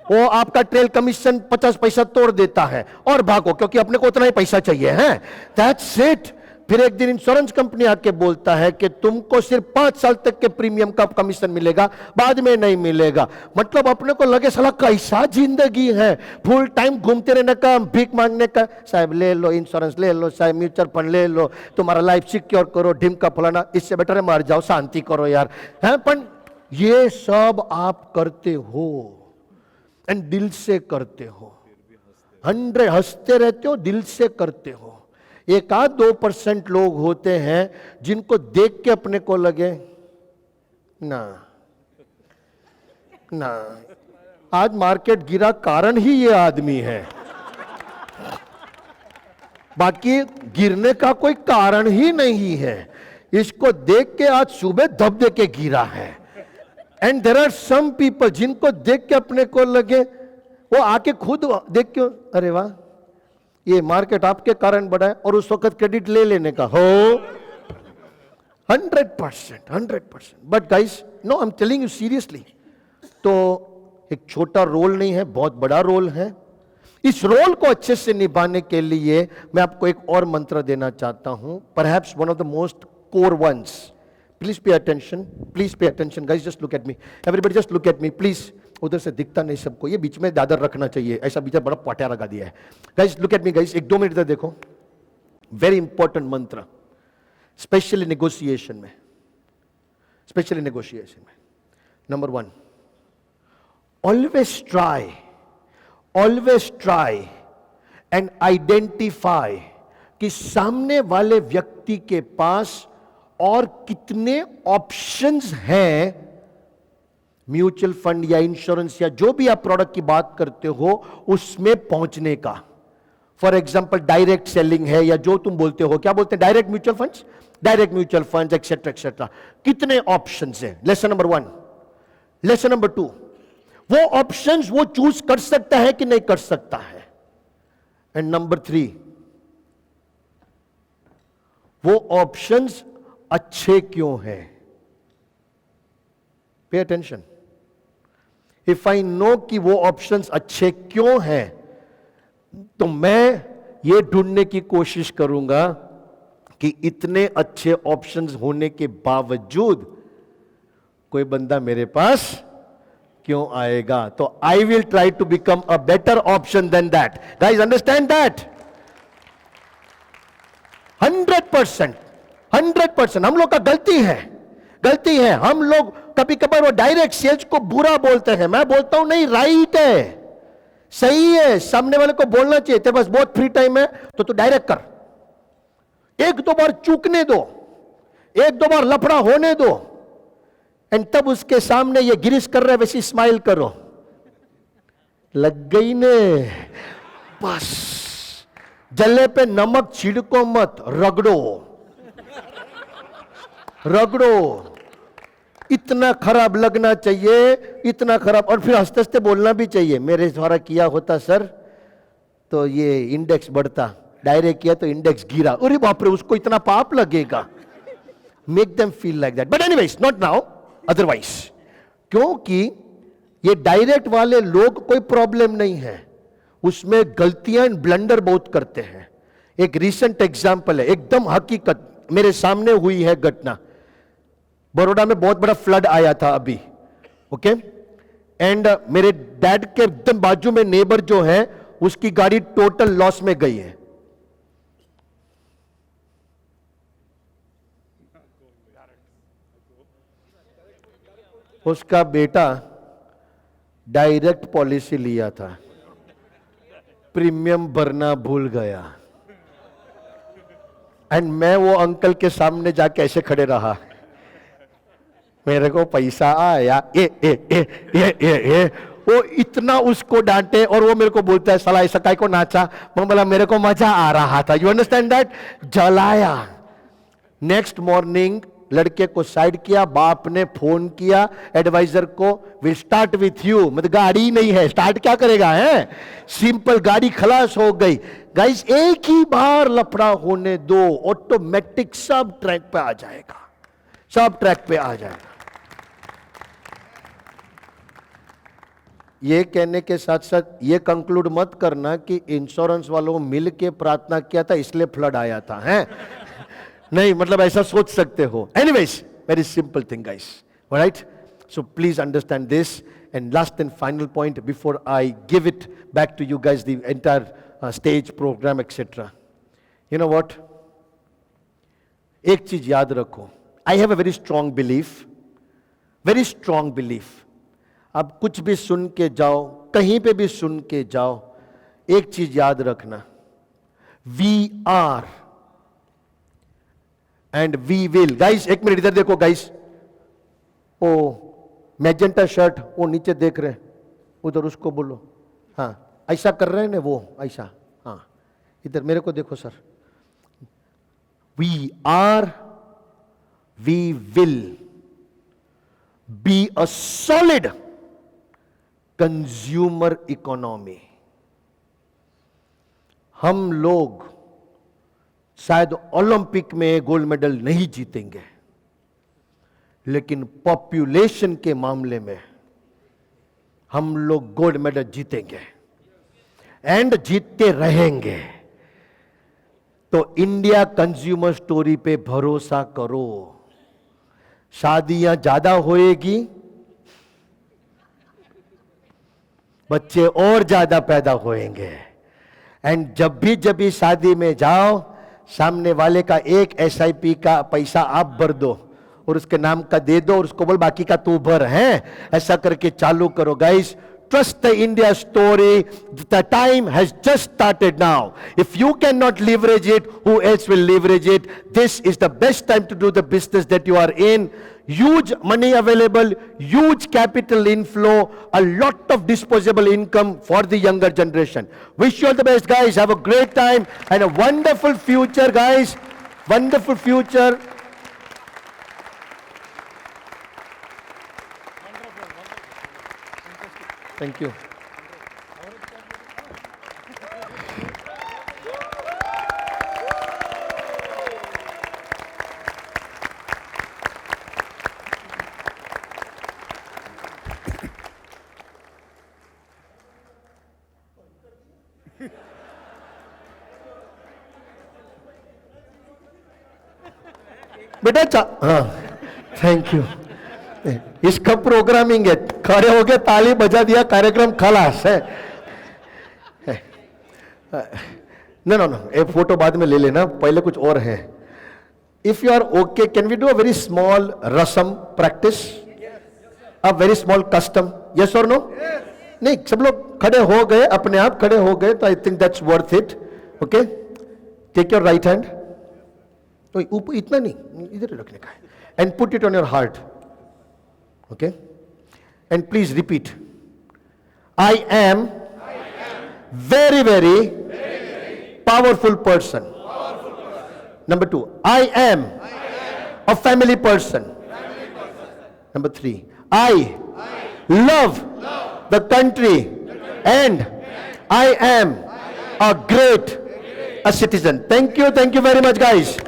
वो आपका ट्रेल कमीशन 50 पैसा तोड़ देता है और भागो, क्योंकि अपने को उतना ही पैसा चाहिए है। That's it. फिर एक दिन इंश्योरेंस कंपनी आके बोलता है कि तुमको सिर्फ 5 साल तक के प्रीमियम का कमीशन मिलेगा, बाद में नहीं मिलेगा। मतलब अपने को लगे साला कैसा जिंदगी है, फुल टाइम घूमते रहने का, भीख मांगने का। साहब ले लो इंश्योरेंस, ले लो साहब म्यूचुअल फंड ले लो, तुम्हारा लाइफ सिक्योर करो, ढिम का फलाना, इससे बेटर है मार जाओ, शांति करो यार। है पर ये सब आप करते हो एंड दिल से करते हो, 100 हंसते रहते हो, दिल से करते हो। 1-2% लोग होते हैं जिनको देख के अपने को लगे ना ना, आज मार्केट गिरा कारण ही ये आदमी है, बाकी गिरने का कोई कारण ही नहीं है। इसको देख के आज सुबह दब दे के गिरा है। And there are some people जिनको देख के अपने को लगे, वो आके खुद देख के अरे वाह ये मार्केट आपके कारण बढ़ा है, और उस वक्त क्रेडिट ले लेने का हो। 100%। But guys no, I am telling you seriously. तो एक छोटा रोल नहीं है, बहुत बड़ा रोल है। इस रोल को अच्छे से निभाने के लिए मैं आपको एक और मंत्र देना चाहता हूं, perhaps one of the most core ones. Please pay attention guys, just look at me, everybody just look at me please. उधर से दिखता नहीं सबको, ये बीच में दादर रखना चाहिए, ऐसा बीच में बड़ा पाटिया लगा दिया है। Guys look at me guys, 1-2 minute तक देखो। वेरी इंपॉर्टेंट मंत्र, स्पेशली नेगोशिएशन में। Number 1, always try and identify कि सामने वाले व्यक्ति के पास और कितने ऑप्शंस हैं म्यूचुअल फंड या इंश्योरेंस या जो भी आप प्रोडक्ट की बात करते हो उसमें पहुंचने का। फॉर एग्जांपल डायरेक्ट सेलिंग है, या जो तुम बोलते हो, क्या बोलते हैं, डायरेक्ट म्यूचुअल फंड्स एक्सेट्रा, कितने ऑप्शंस हैं। Lesson number 1। लेसन नंबर 2, वो ऑप्शंस वो चूज कर सकता है कि नहीं कर सकता है। एंड नंबर 3, वो ऑप्शंस अच्छे क्यों हैं। Pay attention. If I know कि वो ऑप्शंस अच्छे क्यों हैं, तो मैं ये ढूंढने की कोशिश करूंगा कि इतने अच्छे ऑप्शंस होने के बावजूद कोई बंदा मेरे पास क्यों आएगा। तो I will try to become a better option than that. Guys understand that. 100% हम लोग का गलती है, गलती है। हम लोग कभी कभार वो डायरेक्ट सेल्स को बुरा बोलते हैं, मैं बोलता हूं नहीं, राइट है, सही है, सामने वाले को बोलना चाहिए। तेरे पास बहुत फ्री टाइम है तो तू डायरेक्ट कर, एक दो बार चूकने दो, एक दो बार लफड़ा होने दो, एंड तब उसके सामने ये गिरीश कर रहे वैसी स्माइल करो, लग गई ने, बस। जले पे नमक छिड़को मत, रगड़ो रगड़ो, इतना खराब लगना चाहिए, इतना खराब, और फिर हंसते हंसते बोलना भी चाहिए, मेरे द्वारा किया होता सर तो ये इंडेक्स बढ़ता, डायरेक्ट किया तो इंडेक्स गिरा, अरे बाप रे, उसको इतना पाप लगेगा। Make them feel like that, but anyways not now, otherwise. क्योंकि ये डायरेक्ट वाले लोग कोई प्रॉब्लम नहीं है, उसमें गलतियां ब्लंडर बहुत करते हैं। एक रिसेंट एग्जांपल है, एकदम हकीकत मेरे सामने हुई है घटना। बड़ौदा में बहुत बड़ा फ्लड आया था अभी, ओके, एंड मेरे डैड के एकदम बाजू में नेबर जो है, उसकी गाड़ी टोटल लॉस में गई है। उसका बेटा डायरेक्ट पॉलिसी लिया था, प्रीमियम भरना भूल गया, एंड मैं वो अंकल के सामने जाके ऐसे खड़े रहा, मेरे को पैसा आया, ए ए ए ए ए ए, वो इतना उसको डांटे और वो मेरे को बोलता है साला ऐसा काय को नाचा, मैं बोला मेरे को मजा आ रहा था, यू अंडरस्टैंड दैट, जलाया। नेक्स्ट मॉर्निंग लड़के को साइड किया, बाप ने फोन किया एडवाइजर को, विल स्टार्ट विथ यू, मतलब गाड़ी नहीं है, स्टार्ट क्या करेगा है, सिंपल गाड़ी खलास हो गई। गाइस एक ही बार लफड़ा होने दो, ऑटोमेटिक सब ट्रैक पे आ जाएगा, सब ट्रैक पे आ जाएगा। ये कहने के साथ साथ ये कंक्लूड मत करना कि इंश्योरेंस वालों को मिल के प्रार्थना किया था इसलिए फ्लड आया था, हैं? नहीं, मतलब ऐसा सोच सकते हो। Anyways, very simple thing guys, right? So please understand this, and last and final point before I give it back to you guys, the entire stage program etcetera. You know what, एक चीज याद रखो, I have a very strong belief, very strong belief. अब कुछ भी सुन के जाओ, कहीं पे भी सुन के जाओ, एक चीज याद रखना, we are and we will. Guys एक मिनट इधर देखो गाइस, ओ मैजेंटा शर्ट वो नीचे देख रहे हैं, उधर उसको बोलो, हाँ ऐसा कर रहे हैं ना वो, ऐसा, हाँ इधर मेरे को देखो sir, we are, we will be a solid consumer economy. हम लोग शायद ओलंपिक में गोल्ड मेडल नहीं जीतेंगे, लेकिन पॉपुलेशन के मामले में हम लोग गोल्ड मेडल जीतेंगे एंड जीतते रहेंगे। तो इंडिया कंज्यूमर स्टोरी पे भरोसा करो, शादियां ज्यादा होएगी, बच्चे और ज्यादा पैदा होएंगे, एंड जब भी शादी में जाओ, सामने वाले का एक SIP का पैसा आप भर दो और उसके नाम का दे दो और उसको बोल बाकी का तू भर, है ऐसा करके चालू करो। Guys, trust the India story, the time has just started now. If you cannot leverage it, who else will leverage it? This is the best time to do the business that you are in. Huge money available, huge capital inflow, a lot of disposable income for the younger generation. Wish you all the best, guys. Have a great time and a wonderful future, guys. Wonderful future. Thank you. बेटा हाँ, thank you. इसका programming है, खड़े हो गए, ताली बजा दिया, कार्यक्रम खलास है। नो नो नो, एक फोटो बाद में ले लेना, पहले कुछ और है। If you are okay, can we do a very small rasam practice? A very small custom. Yes or no? Yes. नहीं, सब लोग खड़े हो गए, अपने आप खड़े हो गए, तो I think that's worth it. Okay? Take your right hand. तो ऊपर इतना नहीं, इधर रखने का है. And put it on your heart. Okay? And please repeat. I am very, very powerful person. Number 2, I am a family person. Number 3, I love the country and I am a great a citizen. Thank you very much, guys.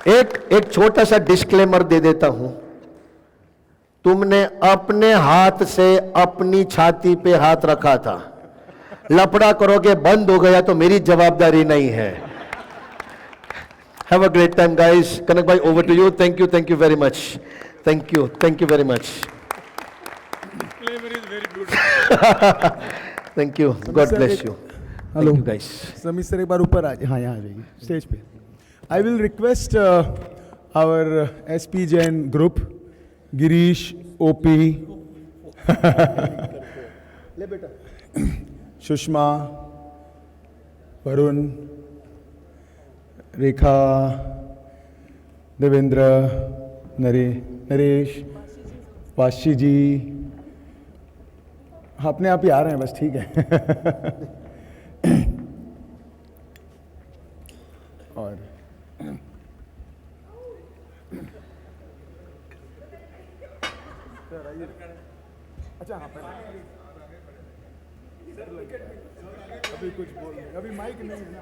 एक छोटा सा disclaimer दे देता हूं. तुमने अपने हाथ से अपनी छाती पे हाथ रखा था. लपड़ा करोगे बंद हो गया तो मेरी जवाबदारी नहीं है. Have a great time, guys. Kanak bhai, over to you. Thank you very much. Thank you very much. Disclaimer is very beautiful. Thank you. God bless you. Hello Thank you, guys. Sameer sir एक बार ऊपर आ, हाँ यहाँ आ जाइए stage पे. I will request our SP Jain group, Girish, OP, ले बेटा, सुषमा, वरुण, रेखा, देवेंद्र, नरेश, वाशी जी, अपने आप ही आ रहे हैं बस, ठीक है. और अच्छा हाँ अभी कुछ बोल, अभी माइक नहीं है ना.